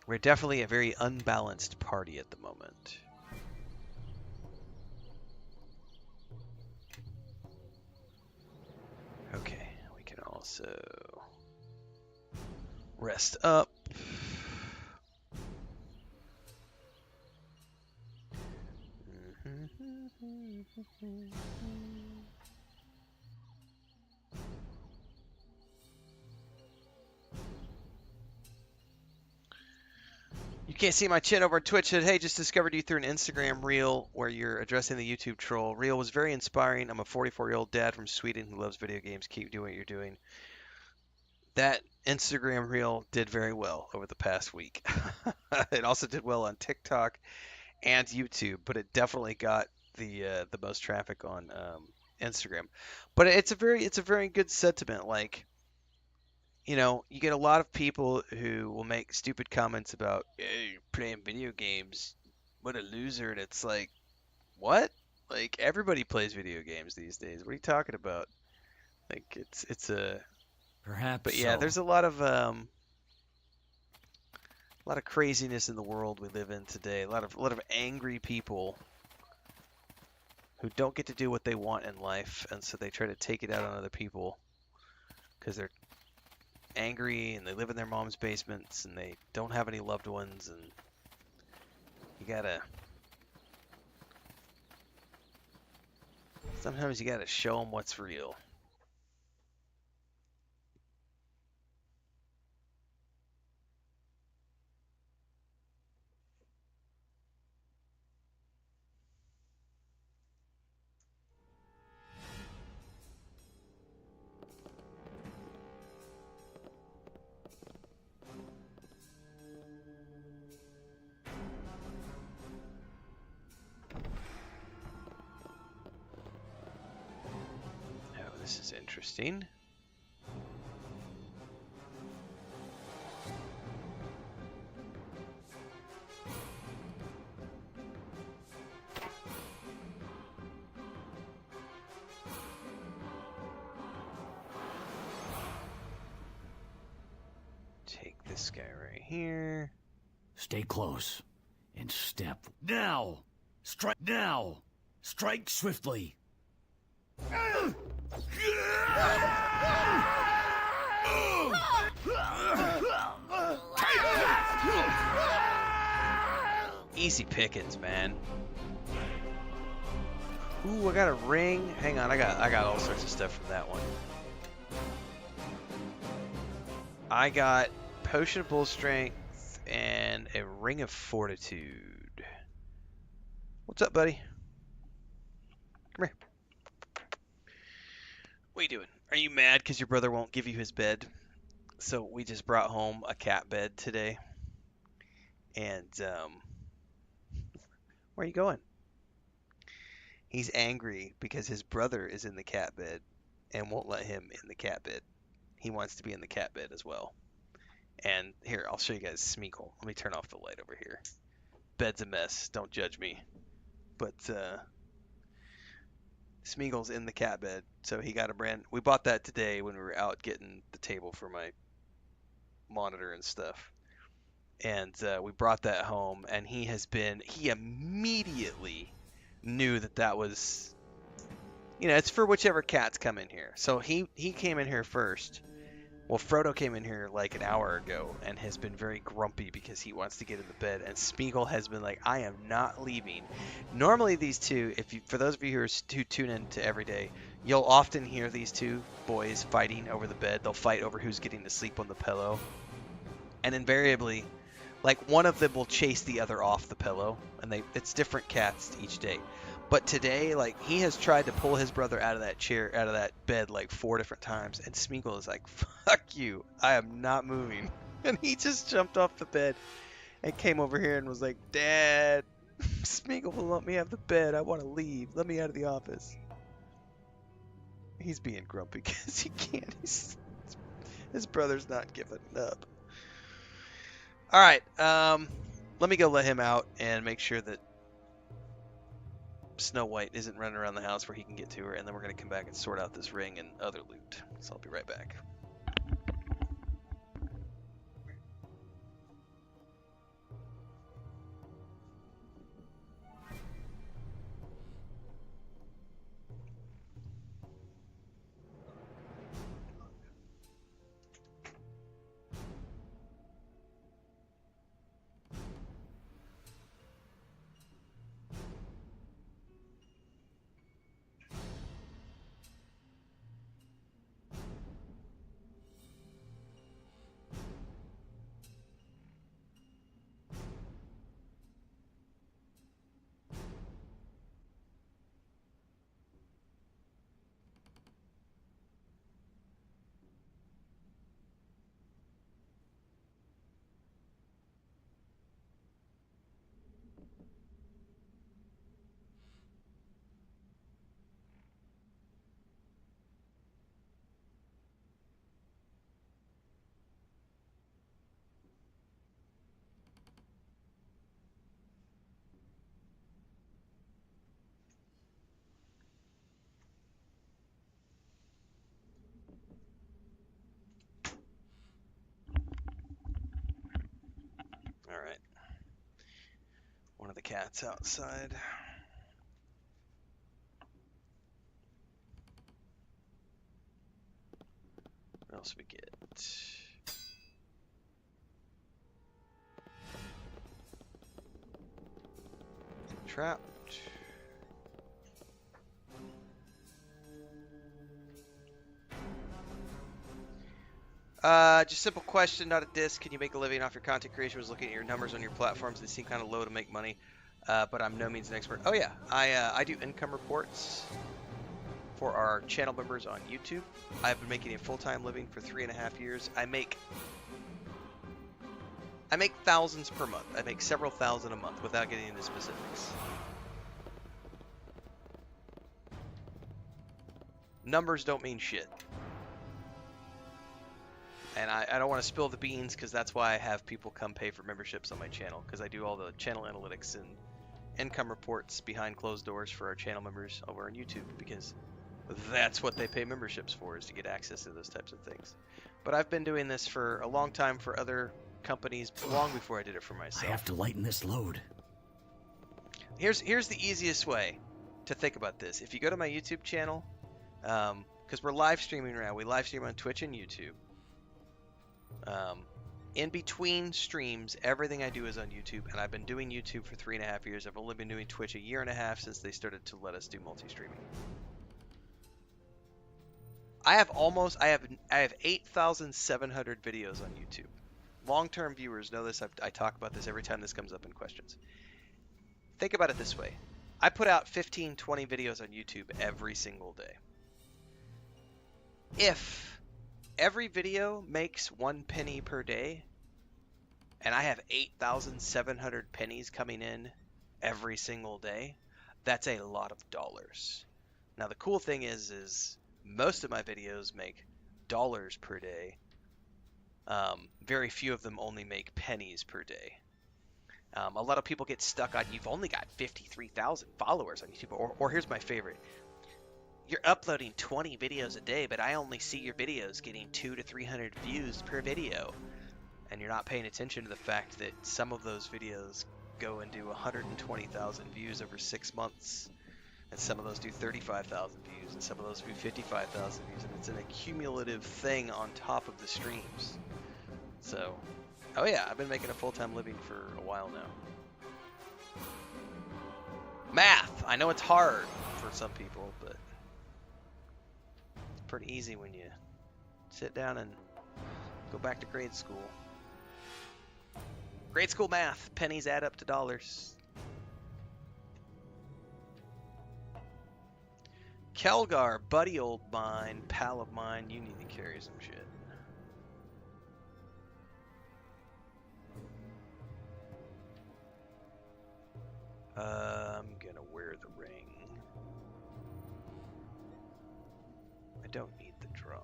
We're definitely a very unbalanced party at the moment. Okay, we can also rest up. You can't see my chin over on Twitch. Said, hey, just discovered you through an Instagram reel where you're addressing the YouTube troll. Reel was very inspiring. I'm a 44-year-old dad from Sweden who loves video games. Keep doing what you're doing. That Instagram reel did very well over the past week. It also did well on TikTok and YouTube, but it definitely got the most traffic on Instagram. But it's a very good sentiment. Like, you know, you get a lot of people who will make stupid comments about, hey, playing video games, what a loser, and it's like, what? Like, everybody plays video games these days. What are you talking about? Like, it's a... Perhaps. But yeah, so. there's a lot of craziness in the world we live in today. A lot of angry people who don't get to do what they want in life, and so they try to take it out on other people because they're angry and they live in their mom's basements and they don't have any loved ones, and sometimes you gotta show them what's real. This is interesting. Take this guy right here. Stay close and step. Now! Strike now! Strike swiftly! Easy pickings, man. Ooh, I got a ring. Hang on, I got all sorts of stuff from that one. I got potion of bull strength and a ring of fortitude. What's up, buddy? Come here. What are you doing? Are you mad because your brother won't give you his bed? So we just brought home a cat bed today. And, where are you going? He's angry because his brother is in the cat bed and won't let him in the cat bed. He wants to be in the cat bed as well. And here, I'll show you guys Smeagol. Let me turn off the light over here. Bed's a mess. Don't judge me. But, Smeagol's in the cat bed, so he got we bought that today when we were out getting the table for my monitor and stuff. And we brought that home, and he immediately knew that was, you know, it's for whichever cats come in here. So he came in here first. Well, Frodo came in here like an hour ago and has been very grumpy because he wants to get in the bed. And Smeagol has been like, I am not leaving. Normally these two, for those of you who tune in to every day, you'll often hear these two boys fighting over the bed. They'll fight over who's getting to sleep on the pillow. And invariably, Like one of them will chase the other off the pillow, and it's different cats each day. But today, like, he has tried to pull his brother out of that chair, out of that bed, like 4 different times, and Smeagol is like, "Fuck you, I am not moving." And he just jumped off the bed and came over here and was like, "Dad, Smeagol will let me have the bed. I want to leave. Let me out of the office." He's being grumpy because he can't. His brother's not giving up. All right, let me go let him out and make sure that Snow White isn't running around the house where he can get to her, and then we're going to come back and sort out this ring and other loot. So I'll be right back. All right. One of the cats outside. What else we get? Trapped. Just simple question, not a diss. Can you make a living off your content creation? Was looking at your numbers on your platforms. They seem kind of low to make money, but I'm no means an expert. Oh yeah, I do income reports for our channel members on YouTube. I've been making a full-time living for 3.5 years. I make thousands per month. I make several thousand a month without getting into specifics. Numbers don't mean shit. And I don't want to spill the beans because that's why I have people come pay for memberships on my channel, because I do all the channel analytics and income reports behind closed doors for our channel members over on YouTube, because that's what they pay memberships for, is to get access to those types of things. But I've been doing this for a long time for other companies, long before I did it for myself. I have to lighten this load. Here's the easiest way to think about this. If you go to my YouTube channel, because we're live streaming right now, we live stream on Twitch and YouTube. In between streams, everything I do is on YouTube, and I've been doing YouTube for 3.5 years. I've only been doing Twitch 1.5 years since they started to let us do multi-streaming. I have 8,700 videos on YouTube. Long-term viewers know this. I talk about this every time this comes up in questions. Think about it this way. I put out 15, 20 videos on YouTube every single day. If every video makes 1 penny per day, and I have 8,700 pennies coming in every single day, that's a lot of dollars. Now the cool thing is most of my videos make dollars per day. Very few of them only make pennies per day. A lot of people get stuck on, you've only got 53,000 followers on YouTube, or here's my favorite. You're uploading 20 videos a day, but I only see your videos getting 200 to 300 views per video. And you're not paying attention to the fact that some of those videos go and do 120,000 views over 6 months. And some of those do 35,000 views, and some of those do 55,000 views. And it's an accumulative thing on top of the streams. So, oh yeah, I've been making a full-time living for a while now. Math! I know it's hard for some people, but pretty easy when you sit down and go back to grade school. Grade school math. Pennies add up to dollars. Kelgar, buddy old mine, pal of mine, you need to carry some shit. I'm gonna wear the ring. I don't need the drum.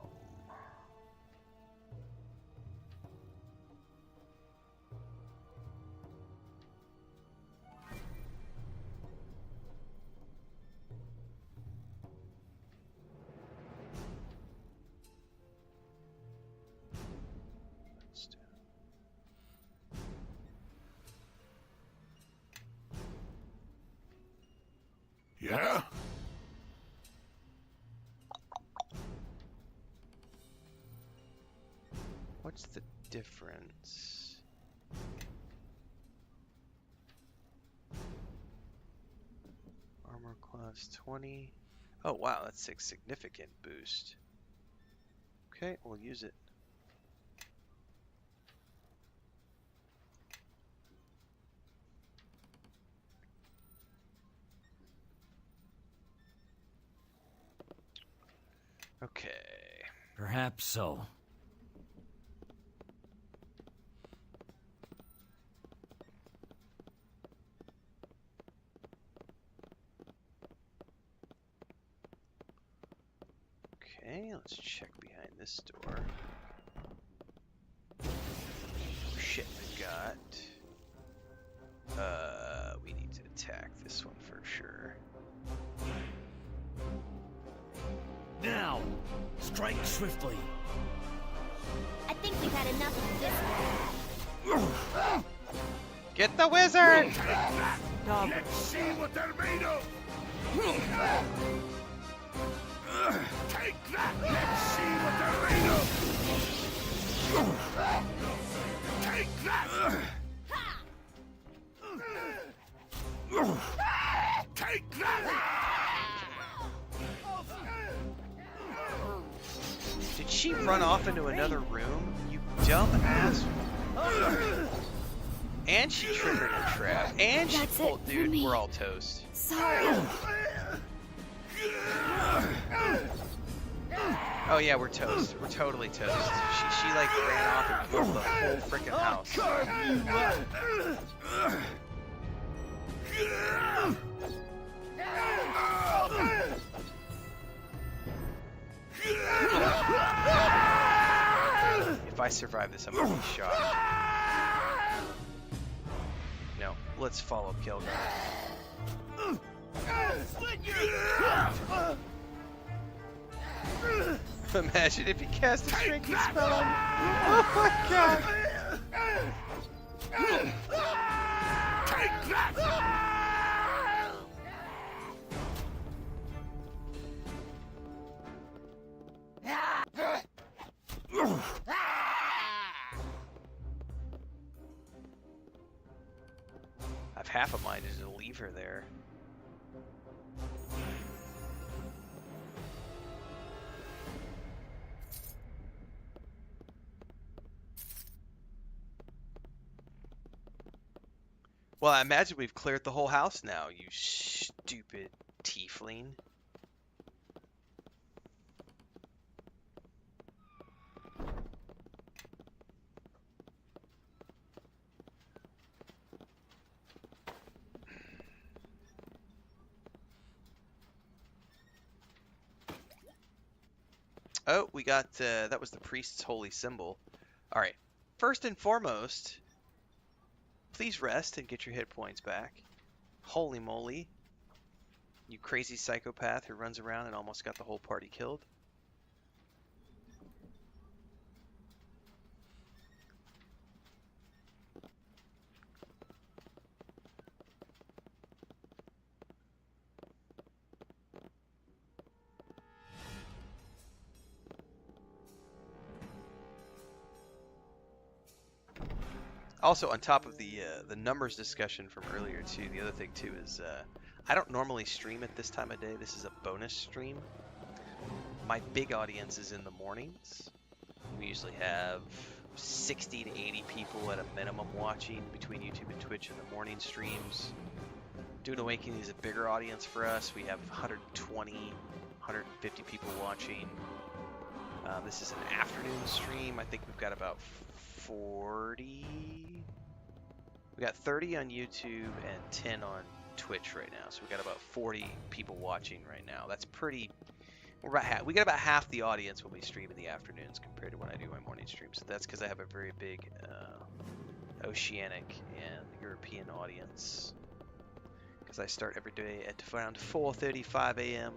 Yeah? What's the difference? Armor class 20. Oh wow, that's a significant boost. Okay, we'll use it. Okay. Perhaps so. Okay, let's check behind this door. Oh, shit, we got. We need to attack this one for sure. Now! Strike swiftly! I think we've had enough of this. Get the wizard! Let's see what they're made of! Take that! Let's see what they're made of! Take that! Take that! Did she run off into another room? You dumb ass. And she triggered a trap. And she That's it pulled. for Dude, me. we're all toast. Sorry. Oh yeah, we're toast. We're totally toast. She like ran off and pulled the whole freaking house. If I survive this, I'm gonna be shot. No, let's follow Kilgar. Imagine if he cast a shrinking spell on me. Oh my god! Take that! I've half a mind to leave her there. Well, I imagine we've cleared the whole house now, you stupid tiefling. Oh, we got, that was the priest's holy symbol. Alright, first and foremost, please rest and get your hit points back. Holy moly. You crazy psychopath who runs around and almost got the whole party killed. Also, on top of the numbers discussion from earlier too, the other thing too is I don't normally stream at this time of day. This is a bonus stream. My big audience is in the mornings. We usually have 60 to 80 people at a minimum watching between YouTube and Twitch in the morning streams. Dune Awakening is a bigger audience for us. We have 120, 150 people watching. This is an afternoon stream. I think we've got about 40. We got 30 on YouTube and 10 on Twitch right now. So we got about 40 people watching right now. That's pretty. We're about we get about half the audience when we stream in the afternoons compared to when I do my morning streams. So that's because I have a very big Oceanic and European audience. Because I start every day at around 4:35 a.m.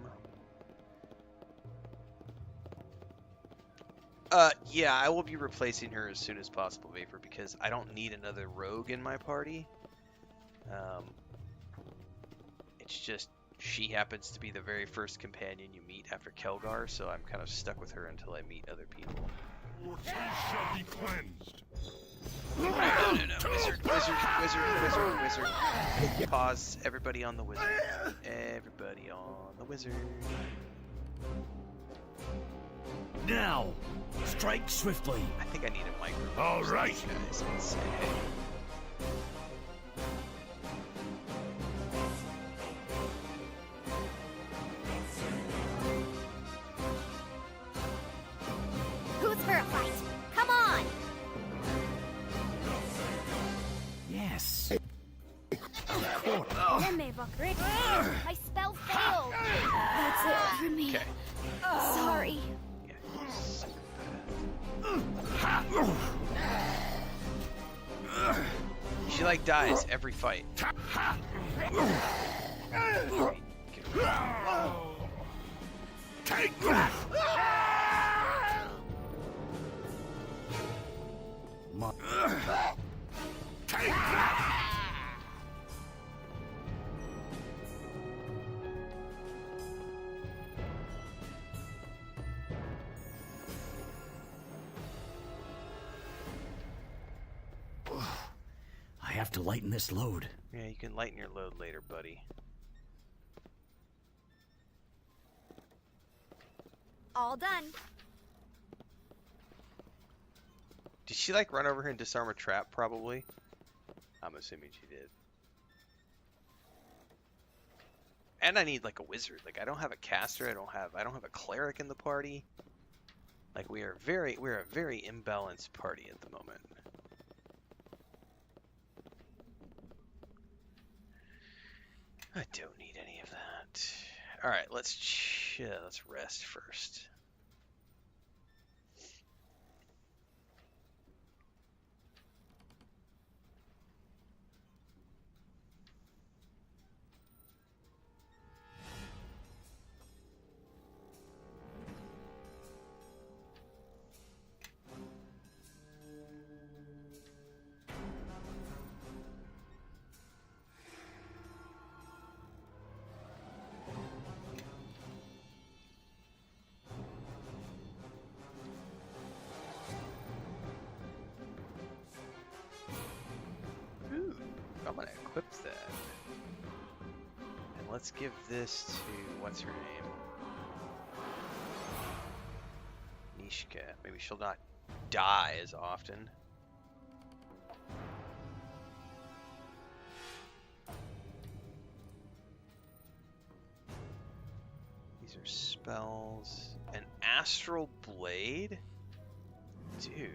Yeah, I will be replacing her as soon as possible, Vapor, because I don't need another rogue in my party. It's just she happens to be the very first companion you meet after Kelgar, so I'm kind of stuck with her until I meet other people. Your face shall be cleansed. No. Wizard. Pause. Everybody on the wizard. Everybody on the wizard. Now, strike swiftly. I think I need a microphone. All right. Guys, and say, hey. Who's for a fight? Come on! Yes. Renfail. My spell failed. That's it for me. Okay. Sorry. Yeah, you psychopath. She like dies every fight. Take that! Take that! I have to lighten this load. Yeah, you can lighten your load later, buddy. All done. Did she like run over here and disarm a trap? Probably. I'm assuming she did. And I need like a wizard. Like I don't have a caster. I don't have a cleric in the party. Like we're a very imbalanced party at the moment. I don't need any of that. All right, let's rest first. Ooh, I'm gonna equip that. And let's give this to, what's her name? Nishka. Maybe she'll not die as often. These are spells. An astral blade? Dude.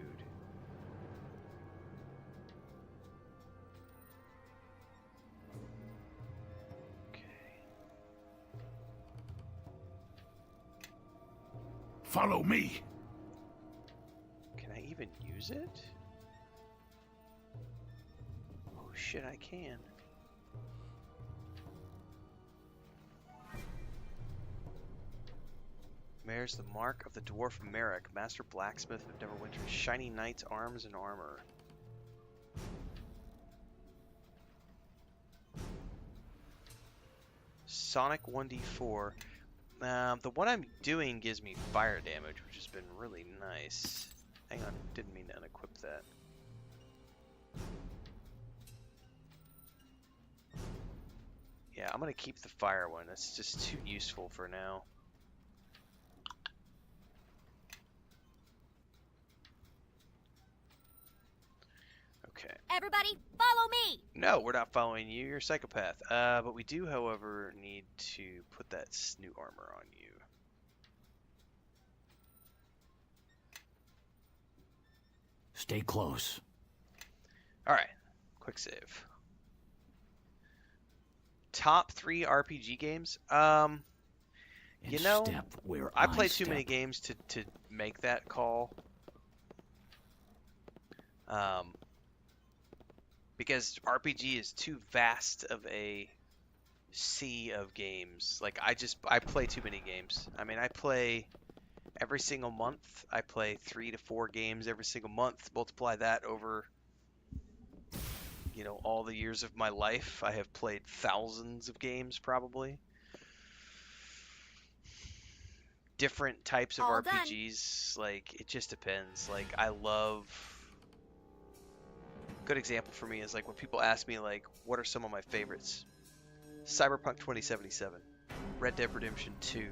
Follow me. Can I even use it? Oh shit, I can. Bears the mark of the dwarf Merrick, master blacksmith of Neverwinter, shiny knight's arms and armor. Sonic 1d4. The one I'm doing gives me fire damage, which has been really nice. Hang on, didn't mean to unequip that. Yeah, I'm gonna keep the fire one. That's just too useful for now. Everybody, follow me! No, we're not following you. You're a psychopath. But we do, however, need to put that new armor on you. Stay close. Alright, quick save. Top 3 RPG games? And You know, step where I play too step. many games to make that call. Because RPG is too vast of a sea of games. Like, I play too many games. I mean, I play every single month. I play 3 to 4 games every single month. Multiply that over, you know, all the years of my life. I have played thousands of games, probably. Different types of All done. RPGs. Like, it just depends. Like, I love... Good example for me is like when people ask me like, what are some of my favorites? Cyberpunk 2077, Red Dead Redemption 2,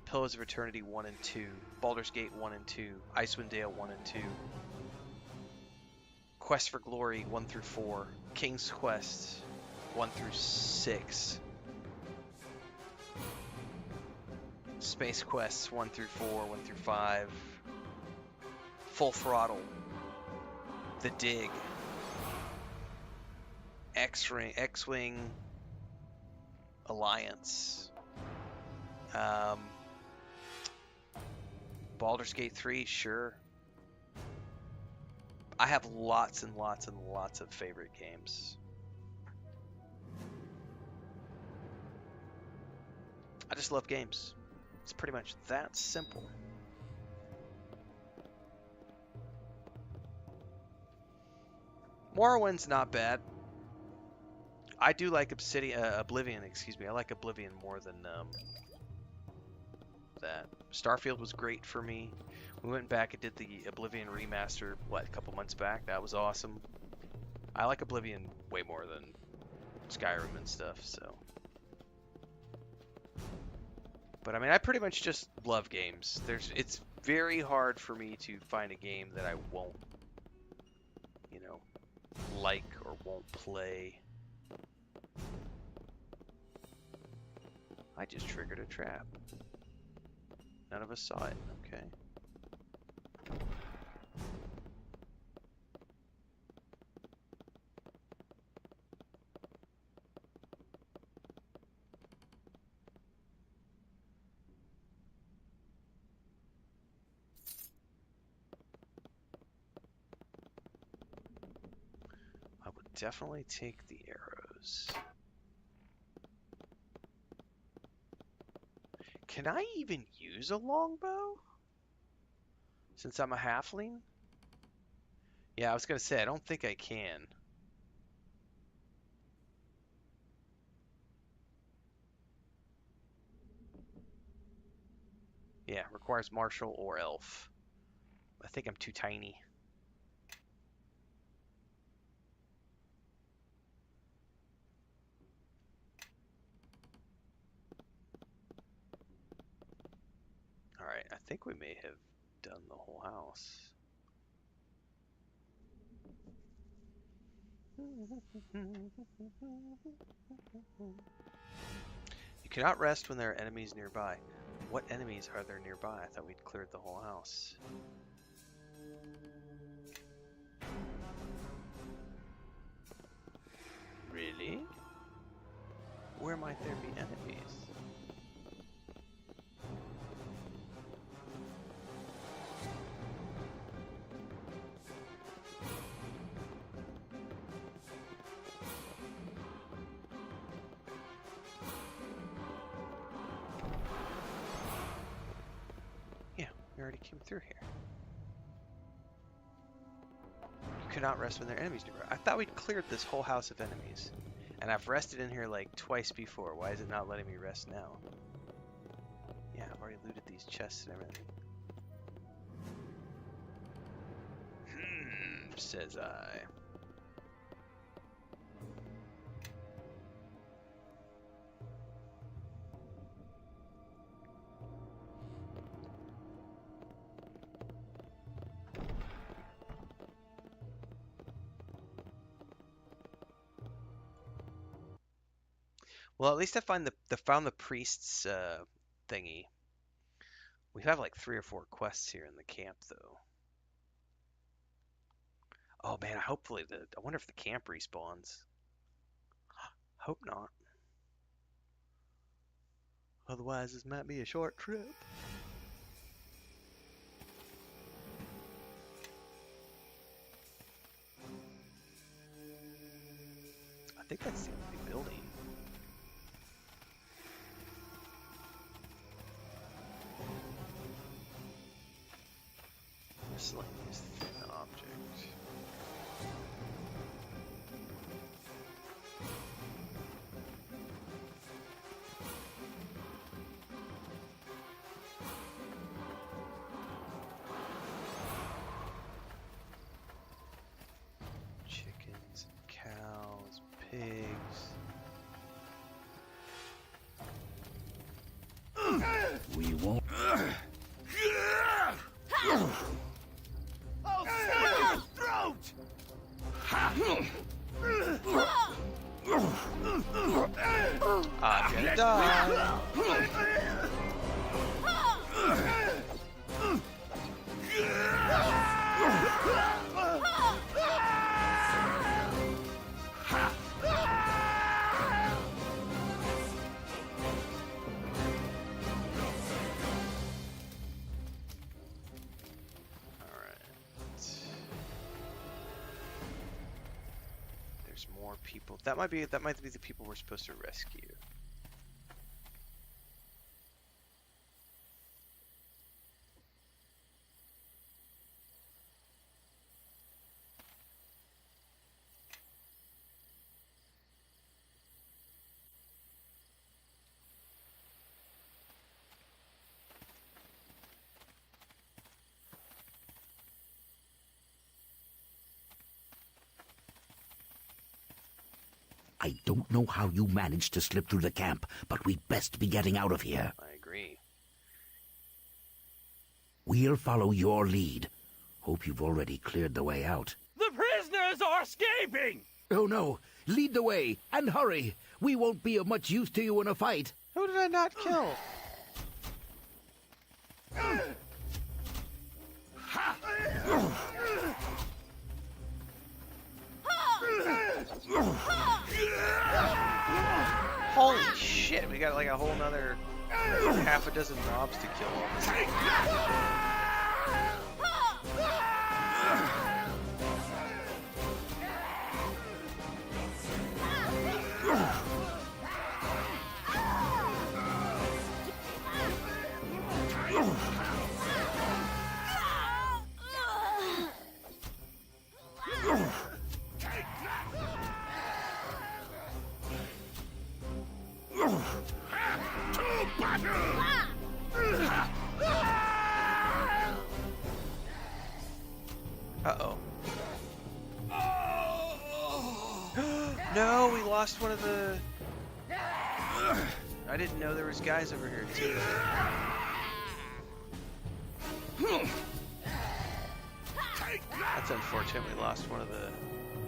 Pillars of Eternity 1 and 2, Baldur's Gate 1 and 2, Icewind Dale 1 and 2, Quest for Glory 1 through 4, King's Quest 1 through 6, Space Quests 1 through 4, 1 through 5, Full Throttle, The Dig, X-Wing Alliance, Baldur's Gate 3, sure. I have lots and lots and lots of favorite games. I just love games. It's pretty much that simple. Morrowind's not bad. I do like Oblivion, excuse me. I like Oblivion more than that. Starfield was great for me. We went back and did the Oblivion remaster, a couple months back. That was awesome. I like Oblivion way more than Skyrim and stuff, so. But I mean, I pretty much just love games. It's very hard for me to find a game that I won't, you know, like or won't play. I just triggered a trap. None of us saw it. Okay. I would definitely take the arrows. Can I even use a longbow? Since I'm a halfling? Yeah, I was gonna say, I don't think I can. Yeah, requires martial or elf. I think I'm too tiny. Alright, I think we may have done the whole house. You cannot rest when there are enemies nearby. What enemies are there nearby? I thought we'd cleared the whole house. Really? Where might there be enemies? Yeah, we already came through here. You cannot rest when there are enemies nearby. I thought we'd cleared this whole house of enemies. And I've rested in here like twice before. Why is it not letting me rest now? Yeah, I've already looted these chests and everything. Says I. Well, at least I found the priest's thingy. We have like 3 or 4 quests here in the camp, though. Oh man, I wonder if the camp respawns. Hope not. Otherwise, this might be a short trip. I think that's the only building. Miscellaneous thin object. Chickens, cows, pigs. We won't. I'll slit his throat! I'm gonna die. There's more people. That might be the people we're supposed to rescue. I don't know how you managed to slip through the camp, but we'd best be getting out of here. I agree. We'll follow your lead. Hope you've already cleared the way out. The prisoners are escaping! Oh no! Lead the way, and hurry! We won't be of much use to you in a fight. Who did I not kill? Holy shit, we got like a whole nother half a dozen mobs to kill on this. Uh-oh. No, we lost one of the... I didn't know there was guys over here, too. That's unfortunate, we lost one of the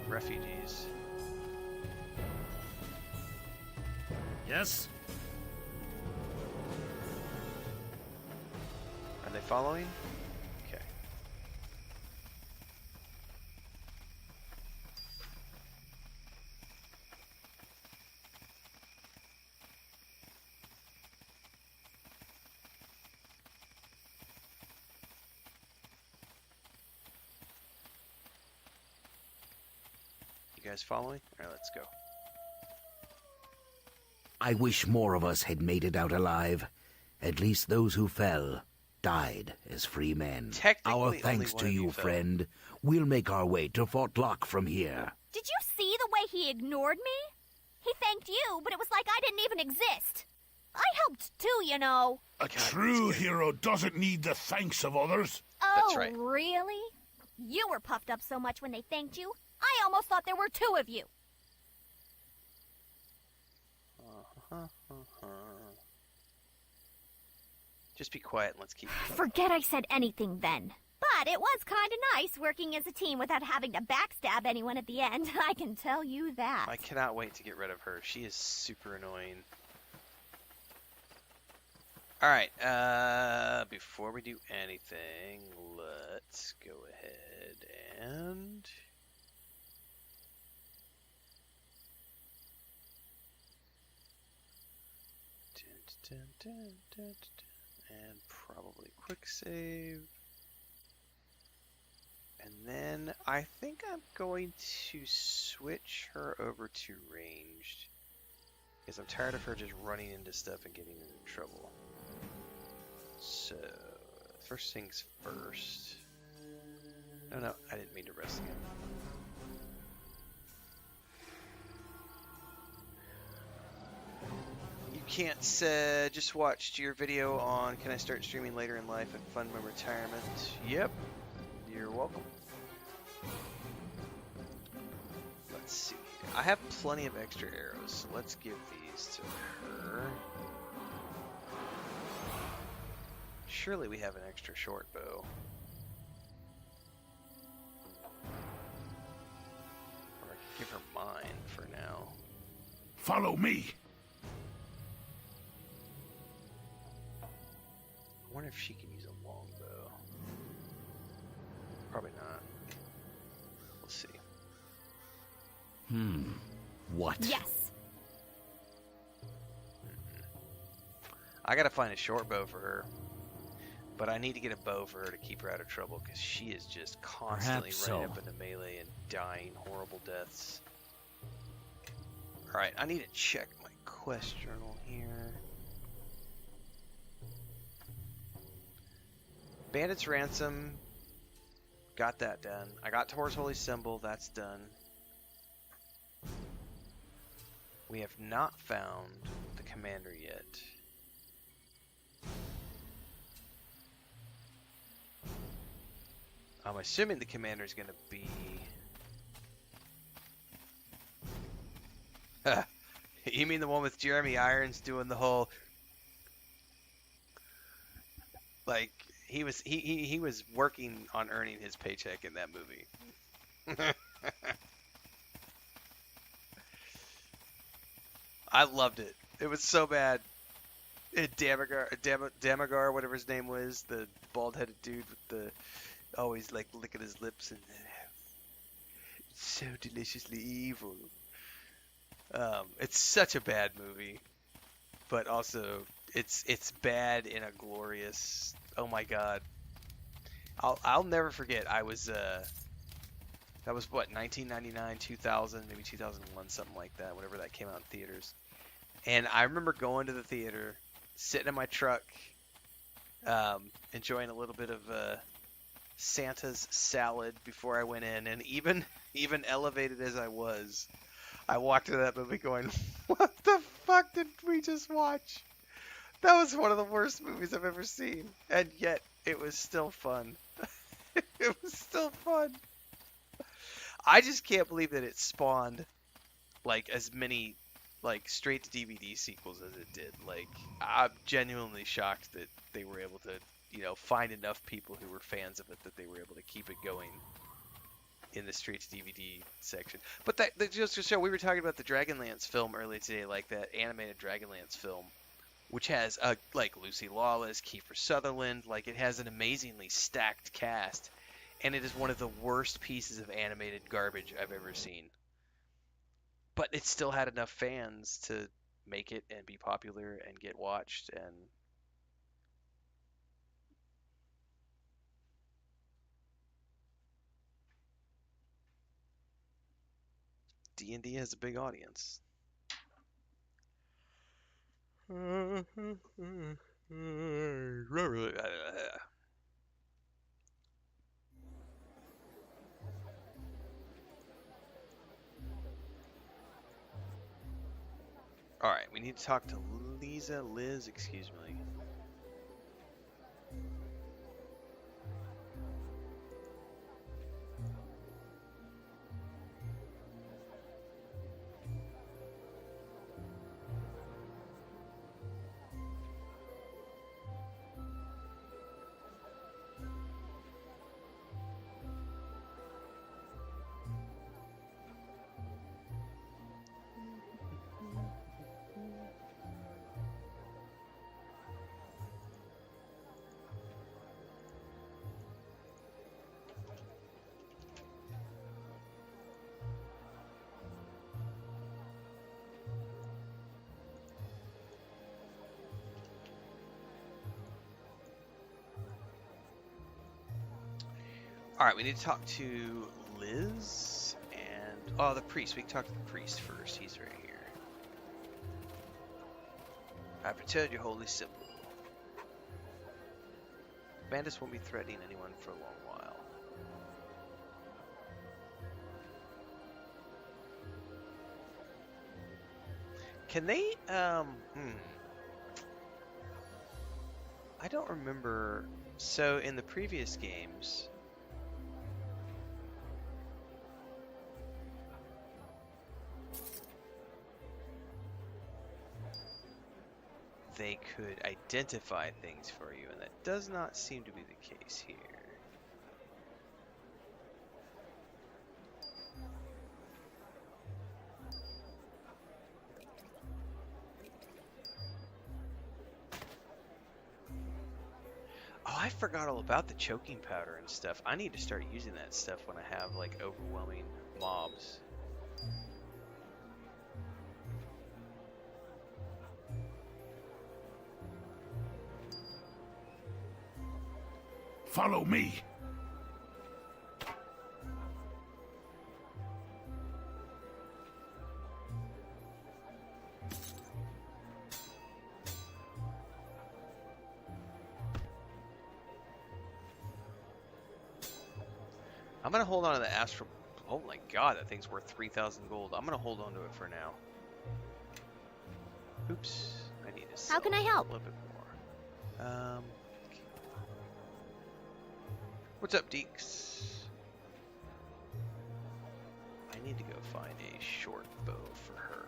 refugees. Yes? Are they following? Okay. You guys following? Alright, let's go. I wish more of us had made it out alive. At least those who fell died as free men. Technically, Our only thanks one to of you, you fell. friend. We'll make our way to Fort Lock from here. Did you see the way he ignored me? He thanked you, but it was like I didn't even exist. I helped too, you know. A true hero doesn't need the thanks of others. Oh, That's right. really? You were puffed up so much when they thanked you, I almost thought there were 2 of you. Just be quiet and let's keep going. Forget I said anything then. But it was kind of nice working as a team without having to backstab anyone at the end. I can tell you that. I cannot wait to get rid of her. She is super annoying. Alright, before we do anything, let's go ahead and... And probably quick save. And then I think I'm going to switch her over to ranged. Because I'm tired of her just running into stuff and getting into trouble. So, first things first. No, I didn't mean to rest again. You can't just watched your video on Can I Start Streaming Later in Life and Fund My Retirement. Yep, you're welcome. Let's see. I have plenty of extra arrows, so let's give these to her. Surely we have an extra short bow. Or I can give her mine for now. Follow me. I wonder if she can use a longbow. Probably not. We'll see. What? Yes. I gotta find a short bow for her. But I need to get a bow for her to keep her out of trouble, because she is just constantly running up into melee and dying horrible deaths. Alright, I need to check my quest journal here. Bandit's Ransom. Got that done. I got Tor's Holy Symbol. That's done. We have not found the commander yet. I'm assuming the commander is going to be... You mean the one with Jeremy Irons doing the whole... Like, he was working on earning his paycheck in that movie. I loved it. It was so bad. Damagar, whatever his name was, the bald-headed dude with the... always like licking his lips and so deliciously evil. It's such a bad movie, but also it's bad in a glorious. Oh my god! I'll never forget. I was that was what 1999, 2000, maybe 2001, something like that. Whenever that came out in theaters, and I remember going to the theater, sitting in my truck, enjoying a little bit of Santa's salad before I went in, and even elevated as I was, I walked into that movie going, what the fuck did we just watch? That was one of the worst movies I've ever seen, and yet it was still fun. It was still fun. I just can't believe that it spawned like as many like straight to DVD sequels as it did. Like, I'm genuinely shocked that they were able to, you know, find enough people who were fans of it that they were able to keep it going in the straight to DVD section. But that just to show, we were talking about the Dragonlance film earlier today, like that animated Dragonlance film, which has like Lucy Lawless, Kiefer Sutherland, like it has an amazingly stacked cast, and it is one of the worst pieces of animated garbage I've ever seen. But it still had enough fans to make it and be popular and get watched, and D&D has a big audience. Alright, we need to talk to Liz, excuse me. Alright, we need to talk to Liz and... Oh, the priest. We can talk to the priest first. He's right here. I've returned your holy symbol. Bandits won't be threatening anyone for a long while. Can they, I don't remember. So in the previous games, they could identify things for you, and that does not seem to be the case here. Oh, I forgot all about the choking powder and stuff. I need to start using that stuff when I have, like, overwhelming mobs. Follow me. I'm gonna hold on to the astral. Oh my god, that thing's worth 3,000 gold. I'm gonna hold on to it for now. Oops, I need to sell How can I help? a little bit more. What's up, Deeks? I need to go find a short bow for her.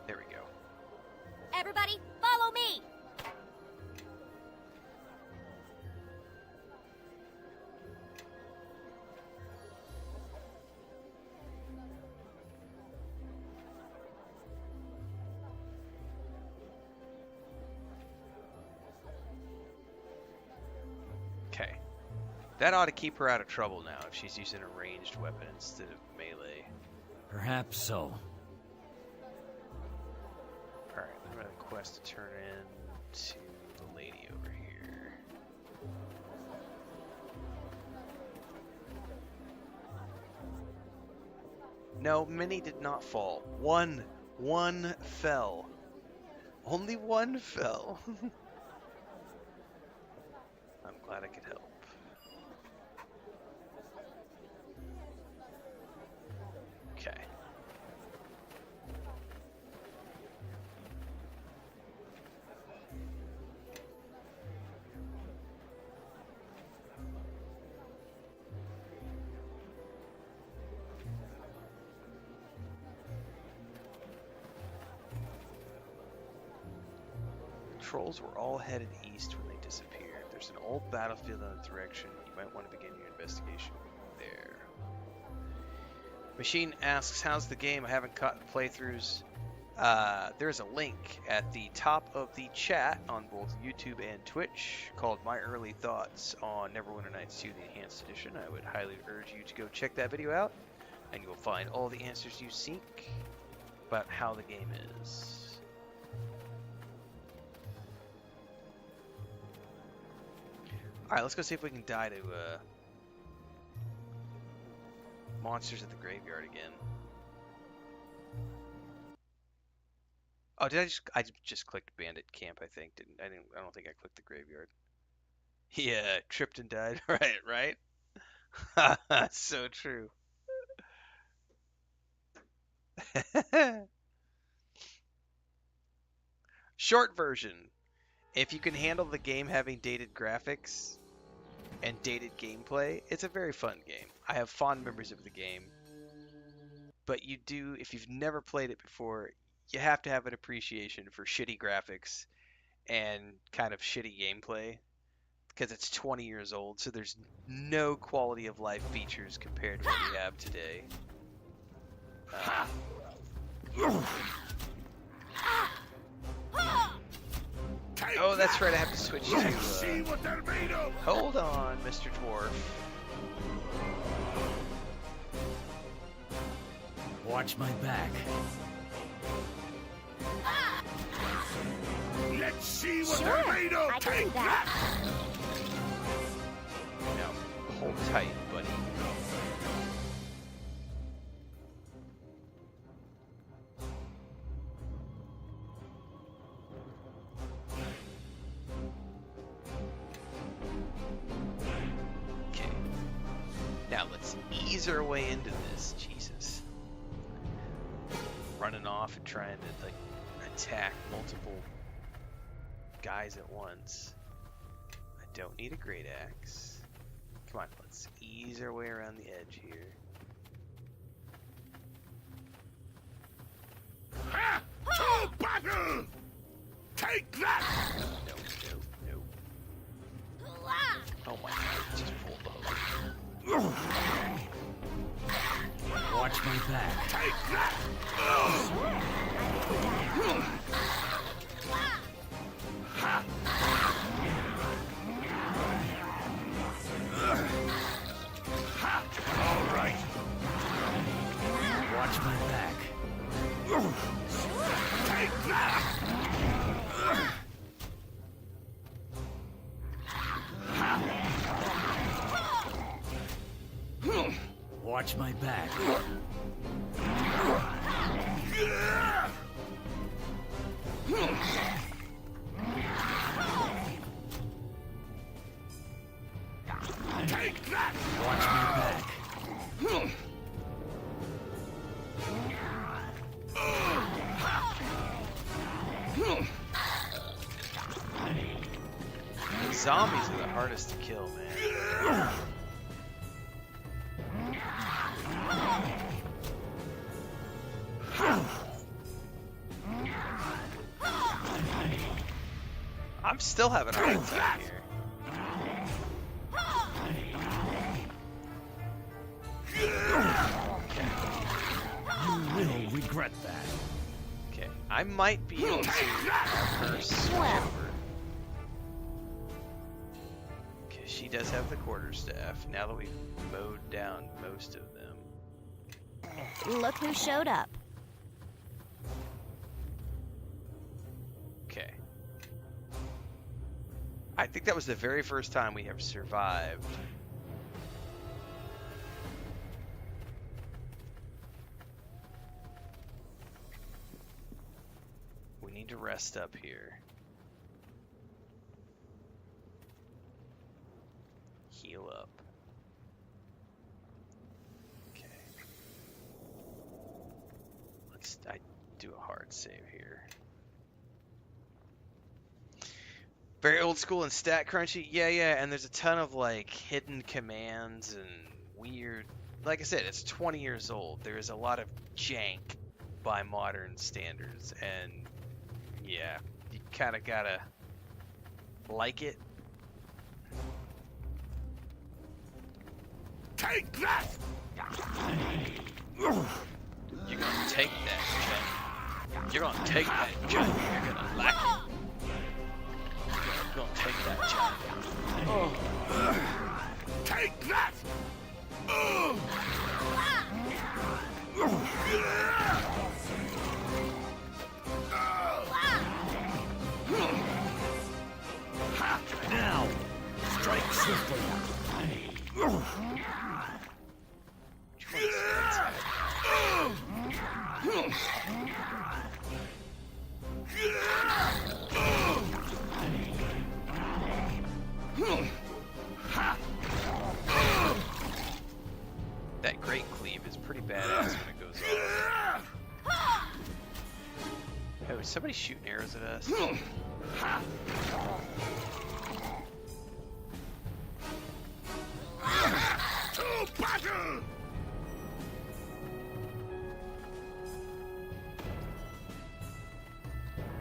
There we go. Everybody, follow me! Okay. That ought to keep her out of trouble now if she's using a ranged weapon instead of melee. Perhaps so. Alright, I'm gonna quest to turn in to the lady over here. No, many did not fall. One fell. Only one fell. I'm glad I could help. Okay. Trolls were all headed east when they disappeared. There's an old battlefield in that direction. You might want to begin your investigation there. Machine asks, how's the game? I haven't caught the playthroughs. There's a link at the top of the chat on both YouTube and Twitch called My Early Thoughts on Neverwinter Nights 2, the Enhanced Edition. I would highly urge you to go check that video out, and you'll find all the answers you seek about how the game is. Alright, let's go see if we can die to monsters at the graveyard again. Oh, I just clicked Bandit Camp, I think. I don't think I clicked the graveyard. Yeah, tripped and died. Right? So true. Short version. If you can handle the game having dated graphics and dated gameplay, it's a very fun game. I have fond memories of the game. But you do, if you've never played it before, you have to have an appreciation for shitty graphics and kind of shitty gameplay. Because it's 20 years old, so there's no quality of life features compared to what we have today. Oh, that's right, I have to switch to... See what they're made of. Hold on, Mr. Dwarf. Watch my back. Let's see what Sure, the Reno I can do take that. Now, hold tight, buddy. Okay. Now let's ease our way into this. Jesus. Running off and trying to like attack multiple guys at once. I don't need a great axe. Come on, let's ease our way around the edge here. Ha! To battle! Take that! No. Oh my god, it just pulled the hose. Watch my back. Take that! All right. Watch my back. Take that! Watch my back. Take that! Watch my back. The zombies are the hardest to kill, man. I'm still having a hard time here. You will regret that. Okay, I might be able to have her switch over. Okay, she does have the quarterstaff. Now that we've mowed down most of them. Look who showed up. Okay. I think that was the very first time we have survived. We need to rest up here. Heal up. Okay. I do a hard save here. Very old school and stat crunchy. Yeah, and there's a ton of like hidden commands and weird. Like I said, it's 20 years old. There is a lot of jank by modern standards, and yeah, you kind of gotta like it. Take that! You're gonna take that junk. You're gonna take that junk. You're gonna like it. You're gonna take that junk. Take that! Now, strike swiftly. That great cleave is pretty badass when it goes off. Oh, is somebody shooting arrows at us? To battle!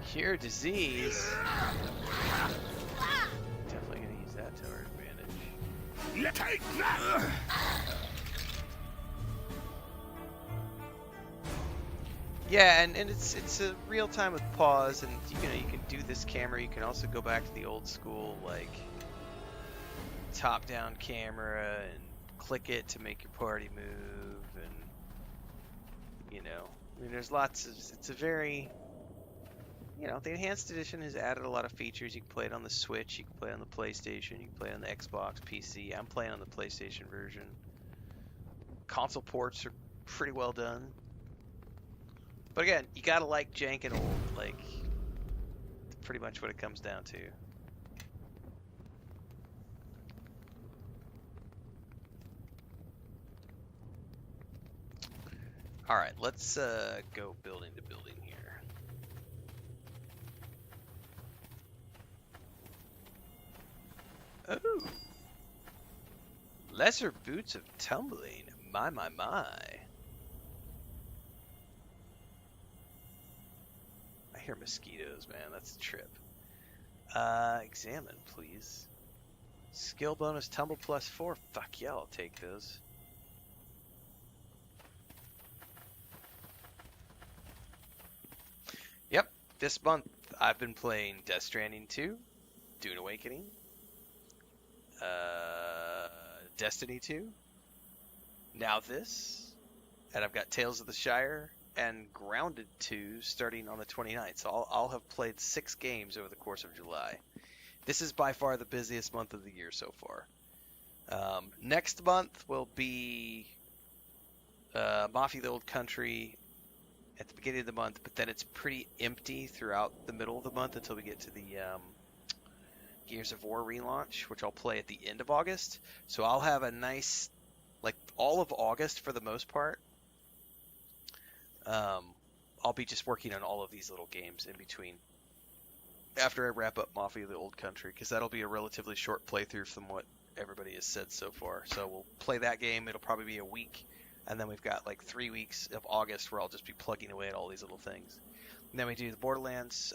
Cure disease. Definitely gonna use that to our advantage. Take that! Yeah, and it's a real time with pause, and you can do this camera. You can also go back to the old school like top-down camera and click it to make your party move, and You know, I mean, there's lots of. It's a very, you know, the enhanced edition has added a lot of features. You can play it on the Switch, you can play it on the PlayStation, you can play it on the Xbox, PC. I'm playing on the PlayStation version. Console ports are pretty well done. But again, you gotta like jank and old, like, pretty much what it comes down to. Alright, let's go building to building here. Oh! Lesser boots of tumbling. My, my, my. I hear mosquitoes, man. That's a trip. Examine, please. Skill bonus tumble +4. Fuck yeah, I'll take those. Yep, this month I've been playing Death Stranding 2, Dune Awakening, Destiny 2, now this, and I've got Tales of the Shire and Grounded 2 starting on the 29th. So I'll have played 6 games over the course of July. This is by far the busiest month of the year so far. Next month will be Mafia: The Old Country at the beginning of the month, but then it's pretty empty throughout the middle of the month until we get to the Gears of War relaunch, which I'll play at the end of August. So I'll have a nice, like, all of August for the most part. I'll be just working on all of these little games in between after I wrap up Mafia: The Old Country, because that'll be a relatively short playthrough from what everybody has said so far. So we'll play that game. It'll probably be a week, and then we've got like 3 weeks of August where I'll just be plugging away at all these little things. And then we do the Borderlands,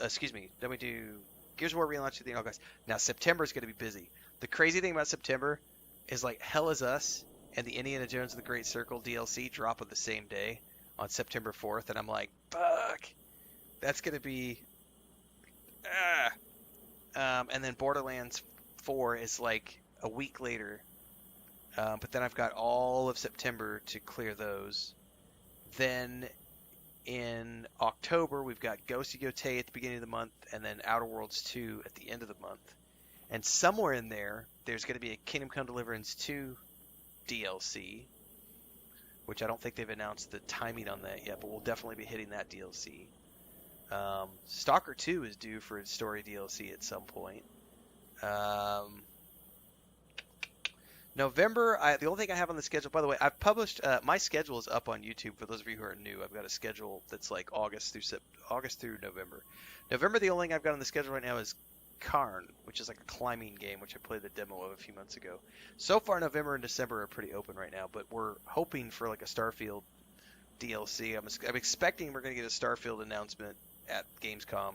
then we do Gears of War relaunch at the end of August. Now September is going to be busy. The crazy thing about September is, like, Hell Is Us and the Indiana Jones and the Great Circle DLC drop on the same day on September 4th, and I'm like, fuck, that's going to be, and then Borderlands 4 is like a week later, but then I've got all of September to clear those. Then in October, we've got Ghost of Yotei at the beginning of the month, and then Outer Worlds 2 at the end of the month. And somewhere in there, there's going to be a Kingdom Come Deliverance 2 DLC, which I don't think they've announced the timing on that yet, but we'll definitely be hitting that DLC. Stalker 2 is due for its story DLC at some point. November, the only thing I have on the schedule, by the way, I've published, my schedule is up on YouTube for those of you who are new. I've got a schedule that's like August through November. November, the only thing I've got on the schedule right now is Karn, which is like a climbing game, which I played the demo of a few months ago. So far, November and December are pretty open right now, but we're hoping for like a Starfield DLC. I'm expecting we're going to get a Starfield announcement at Gamescom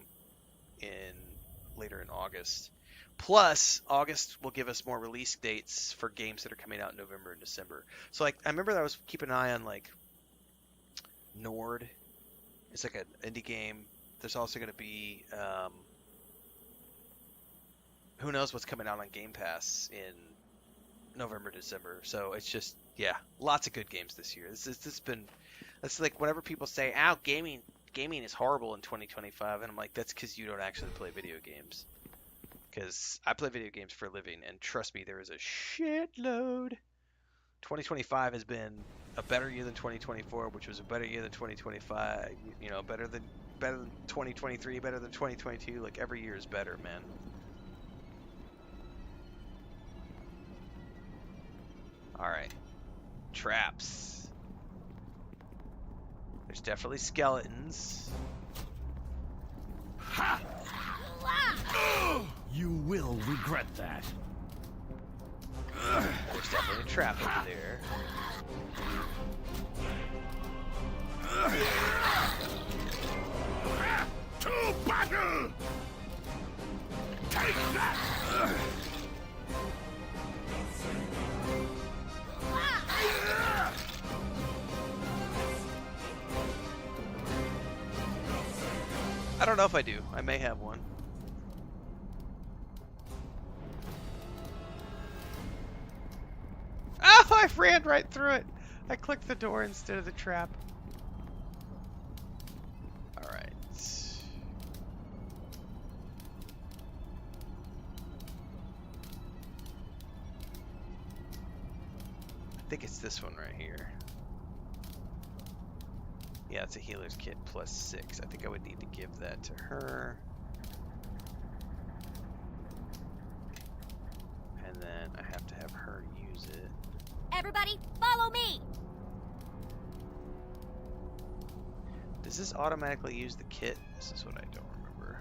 later in August. Plus, August will give us more release dates for games that are coming out in November and December. So, like, I remember that I was keeping an eye on, like, Nord. It's like an indie game. There's also going to be, who knows what's coming out on Game Pass in November, December. So, it's just, yeah, lots of good games this year. It's like whenever people say, "Ow, gaming is horrible in 2025," and I'm like, that's because you don't actually play video games. Because I play video games for a living, and trust me, there is a shitload. 2025 has been a better year than 2024, which was a better year than 2025. You know, better than 2023, better than 2022. Like, every year is better, man. All right, traps. There's definitely skeletons. Ha! You will regret that. There's definitely a trap over there. To battle! Take that! I don't know if I do. I may have one. Oh, I ran right through it. I clicked the door instead of the trap. think it's this one right here. Yeah, it's a healer's kit plus 6. I think I would need to give that to her. And then I have to have her use it. Everybody, follow me! Does this automatically use the kit? This is what I don't remember.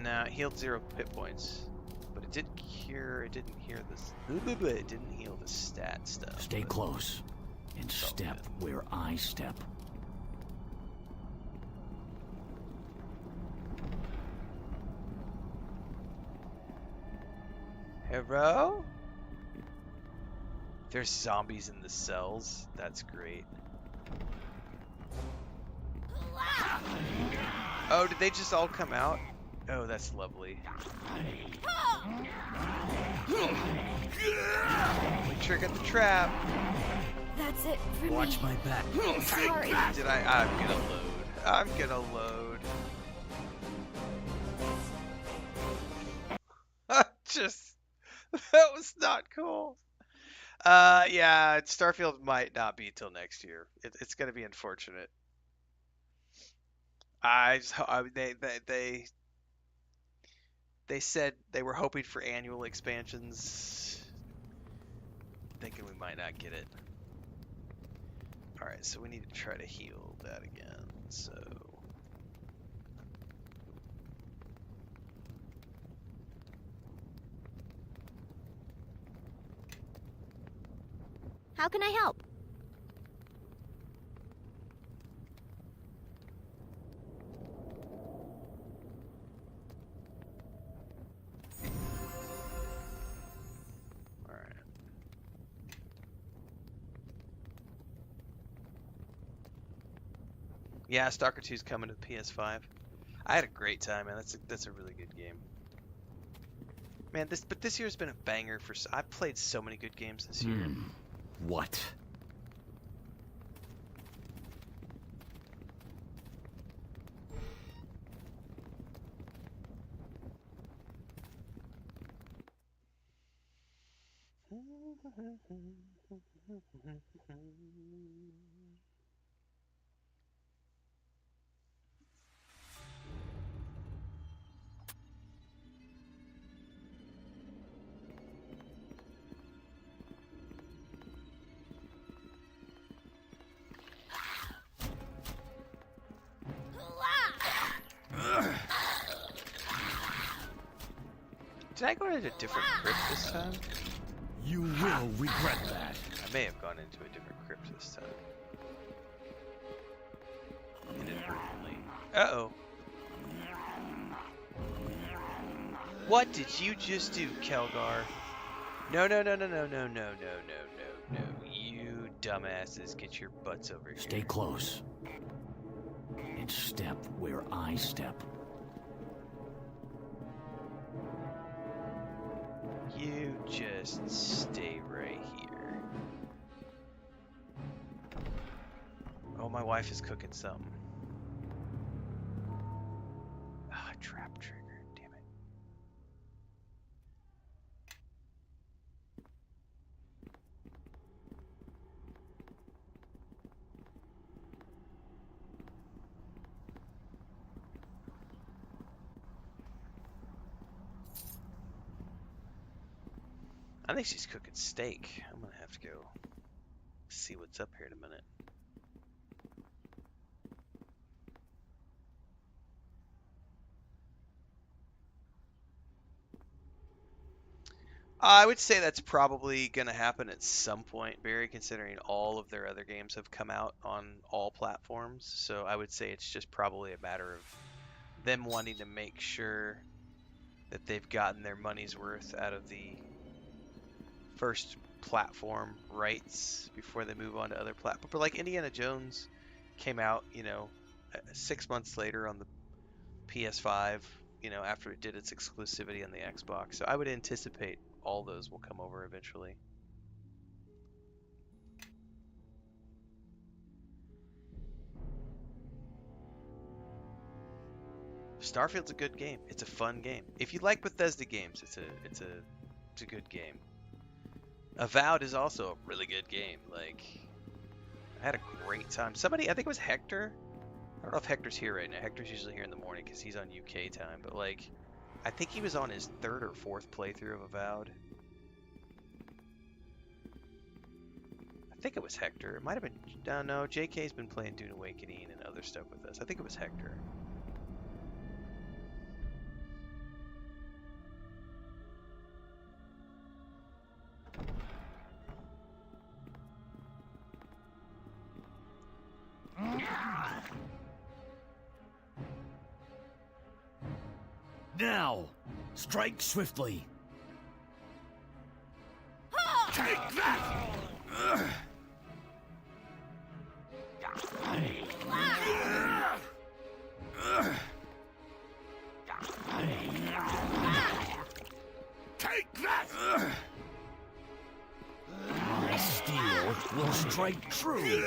Nah, it healed 0 hit points. But it did cure, it didn't heal this. It didn't heal the stat stuff. Stay close and step where I step. Hello? There's zombies in the cells. That's great. Oh, did they just all come out? Oh, that's lovely. We triggered the trap. That's it for Watch me. my back. Sorry. Did I? I'm gonna load. I'm gonna load. Just that was not cool. Yeah, Starfield might not be till next year. It's gonna be unfortunate. They said they were hoping for annual expansions, thinking we might not get it. All right, so we need to try to heal that again. So. How can I help? All right. Yeah, Stalker 2's coming to the PS5. I had a great time, man. That's a really good game. Man, this year's been a banger for. I've played so many good games this year. What? Did I go into a different crypt this time? You will regret that. I may have gone into a different crypt this time. Inadvertently. Uh-oh. What did you just do, Kelgar? No, no, no, no, no, no, no, no, no, no, no. You dumbasses, get your butts over here. Stay close and step where I step. You just stay right here. Oh, my wife is cooking something. Ah, trap trigger. Damn it. I think she's cooking steak. I'm gonna have to go see what's up here in a minute. I would say that's probably going to happen at some point, Barry, considering all of their other games have come out on all platforms. So I would say it's just probably a matter of them wanting to make sure that they've gotten their money's worth out of the first platform rights before they move on to other platforms. But like Indiana Jones came out, 6 months later on the PS5, after it did its exclusivity on the Xbox. So I would anticipate all those will come over eventually. Starfield's a good game. It's a fun game. If you like Bethesda games, it's a good game. Avowed is also a really good game. Like, I had a great time. Somebody, I think it was Hector. I don't know if Hector's here right now. Hector's usually here in the morning because he's on UK time. But like, I think he was on his 3rd or 4th playthrough of Avowed. I think it was Hector. It might have been. No, JK's been playing Dune Awakening and other stuff with us. I think it was Hector. Now! Strike swiftly! Take that! Take that! My steel will strike true!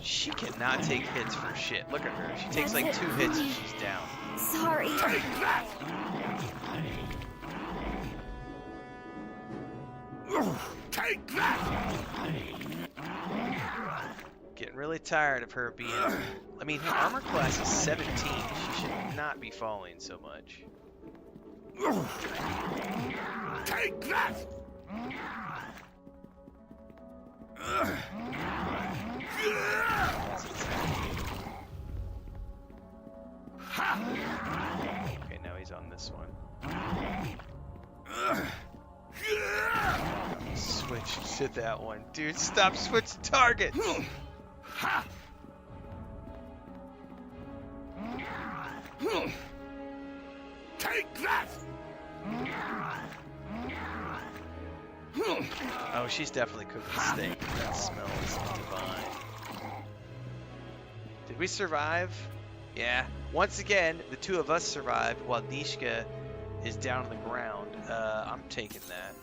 She cannot take hits for shit. Look at her. She takes like 2 hits and she's down. Sorry. Take that! Take that! Getting really tired of her being... I mean, her armor class is 17. She should not be falling so much. Take that! Okay, now he's on this one. Switch to that one. Dude, stop switching targets! Take that! Oh, she's definitely cooking steak. That smells divine. Did we survive? Yeah. Once again, the 2 of us survived while Nishka is down on the ground. I'm taking that.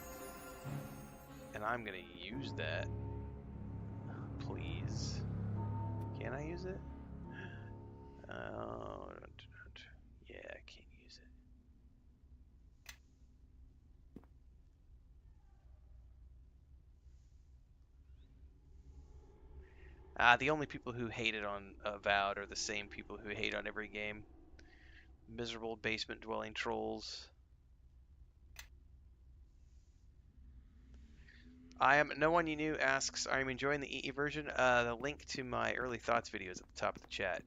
And I'm gonna use that. Please. Can I use it? Yeah, I can't use it. The only people who hated on Avowed are the same people who hate on every game. Miserable basement-dwelling trolls. No one you knew asks, are you enjoying the EE version? The link to my early thoughts video is at the top of the chat,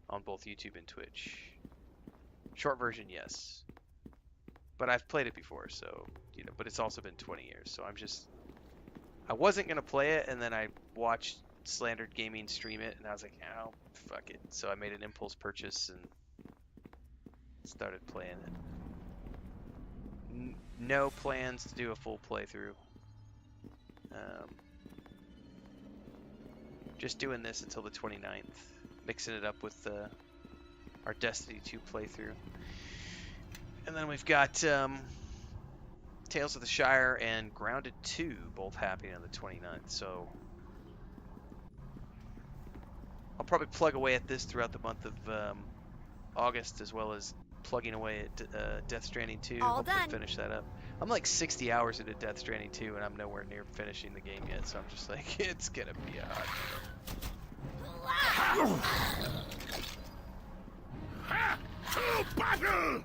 on both YouTube and Twitch. Short version, yes. But I've played it before, so, you know, but it's also been 20 years, so I wasn't going to play it, and then I watched Slandered Gaming stream it, and I was like, oh, fuck it. So I made an impulse purchase and started playing it. No plans to do a full playthrough. Just doing this until the 29th. Mixing it up with our Destiny 2 playthrough. And then we've got Tales of the Shire and Grounded 2 both happening on the 29th. So I'll probably plug away at this throughout the month of August, as well as plugging away at Death Stranding 2. All Hopefully done. finish that up. I'm like 60 hours into Death Stranding 2, and I'm nowhere near finishing the game yet, so I'm just like, it's gonna be a hot To battle!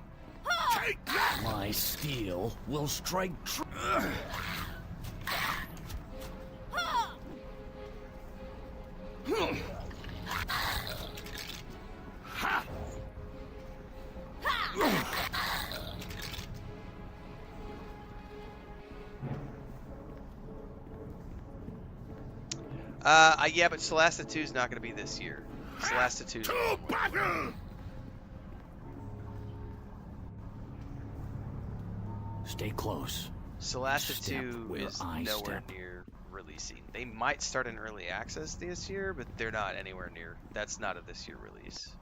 Take that! My steel will strike true! Yeah, but Celasta 2 is not going to be this year. Celasta 2. To battle! Stay close. Celasta Step 2 where is I nowhere step. near releasing. They might start in early access this year, but they're not anywhere near. That's not a this year release.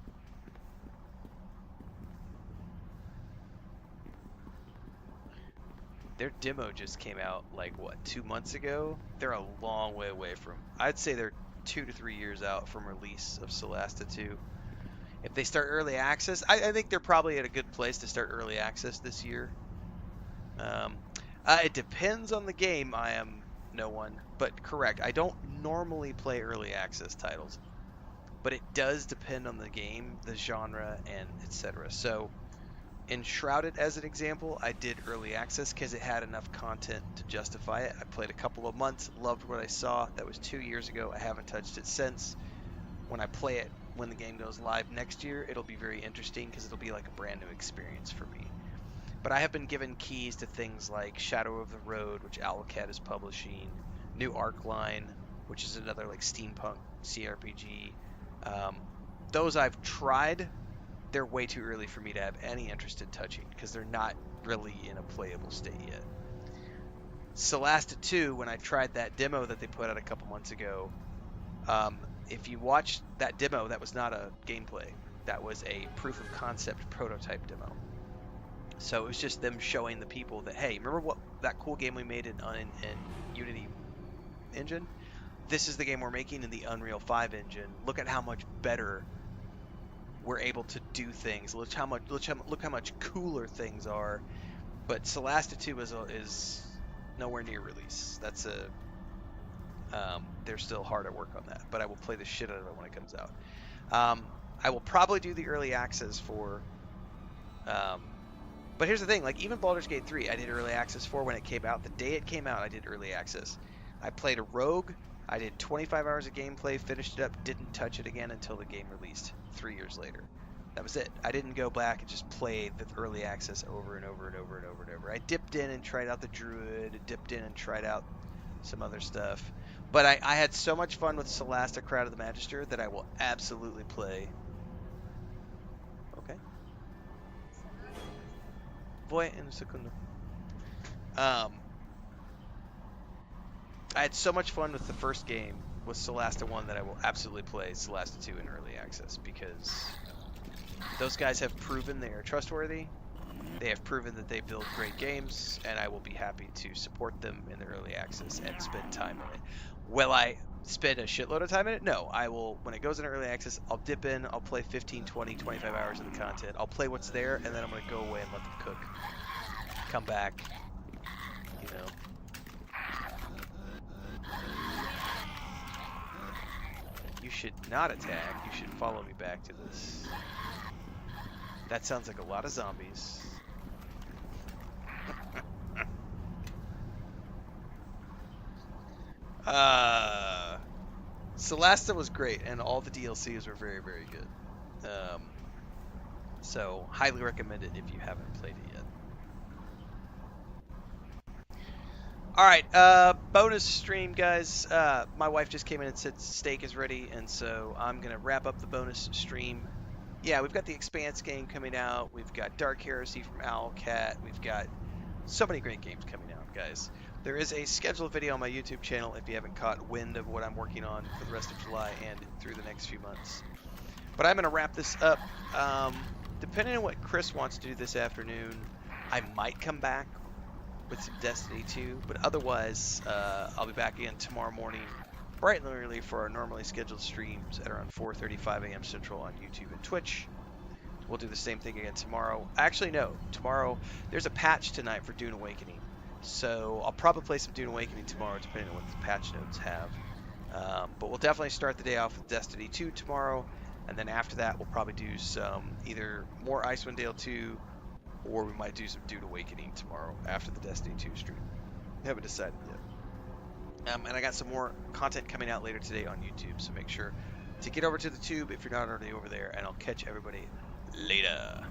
Their demo just came out like what, 2 months ago? They're a long way away from. I'd say they're 2 to 3 years out from release of Solasta 2. If they start early access, I think they're probably at a good place to start early access this year. It depends on the game. I am no one, but correct. I don't normally play early access titles, but it does depend on the game, the genre, and etc. So, in Shrouded, as an example, I did early access because it had enough content to justify it. I played a couple of months, loved what I saw. That was 2 years ago. I haven't touched it since. When I play it, when the game goes live next year, it'll be very interesting because it'll be like a brand new experience for me. But I have been given keys to things like Shadow of the Road, which Owlcat is publishing, New Arcline, which is another like steampunk CRPG. Those I've tried. They're way too early for me to have any interest in touching because they're not really in a playable state yet. Solasta 2, when I tried that demo that they put out a couple months ago, if you watch that demo, that was not a gameplay. That was a proof of concept prototype demo. So it was just them showing the people that, hey, remember what that cool game we made in Unity engine? This is the game we're making in the Unreal 5 engine. Look at how much better we're able to do things. Look how much cooler things are. But Solasta 2 is nowhere near release. That's a they're still hard at work on that, but I will play the shit out of it when it comes out. I will probably do the early access for. But here's the thing: like even Baldur's Gate 3, I did early access for when it came out. The day it came out, I did early access. I played a rogue. I did 25 hours of gameplay, finished it up, didn't touch it again until the game released 3 years later. That was it. I didn't go back and just play the early access over and over and over and over and over. I dipped in and tried out the Druid, dipped in and tried out some other stuff. But I had so much fun with Solasta Crowd of the Magister that I will absolutely play. Okay. Voy en un segundo. I had so much fun with the first game, with Solasta 1, that I will absolutely play Solasta 2 in early access, because those guys have proven they are trustworthy. They have proven that they build great games, and I will be happy to support them in the early access and spend time in it. Will I spend a shitload of time in it? No. I will, when it goes into early access, I'll dip in, I'll play 15, 20, 25 hours of the content. I'll play what's there, and then I'm going to go away and let them cook. Come back, you know. You should not attack. You should follow me back to this. That sounds like a lot of zombies. Solasta was great, and all the DLCs were very, very good. So, highly recommend it if you haven't played it yet. Alright, bonus stream, guys. My wife just came in and said steak is ready, and so I'm going to wrap up the bonus stream. Yeah, we've got the Expanse game coming out. We've got Dark Heresy from Owlcat. We've got so many great games coming out, guys. There is a scheduled video on my YouTube channel if you haven't caught wind of what I'm working on for the rest of July and through the next few months. But I'm going to wrap this up. Depending on what Chris wants to do this afternoon, I might come back with some Destiny 2, but otherwise, I'll be back again tomorrow morning, bright and early, for our normally scheduled streams at around 4:35 a.m. Central on YouTube and Twitch. We'll do the same thing again tomorrow. Actually, no. Tomorrow, there's a patch tonight for Dune Awakening. So I'll probably play some Dune Awakening tomorrow, depending on what the patch notes have. But we'll definitely start the day off with Destiny 2 tomorrow. And then after that, we'll probably do some either more Icewind Dale 2, or we might do some Dune Awakening tomorrow after the Destiny 2 stream. Haven't decided yet. And I got some more content coming out later today on YouTube, so make sure to get over to the tube if you're not already over there, and I'll catch everybody later.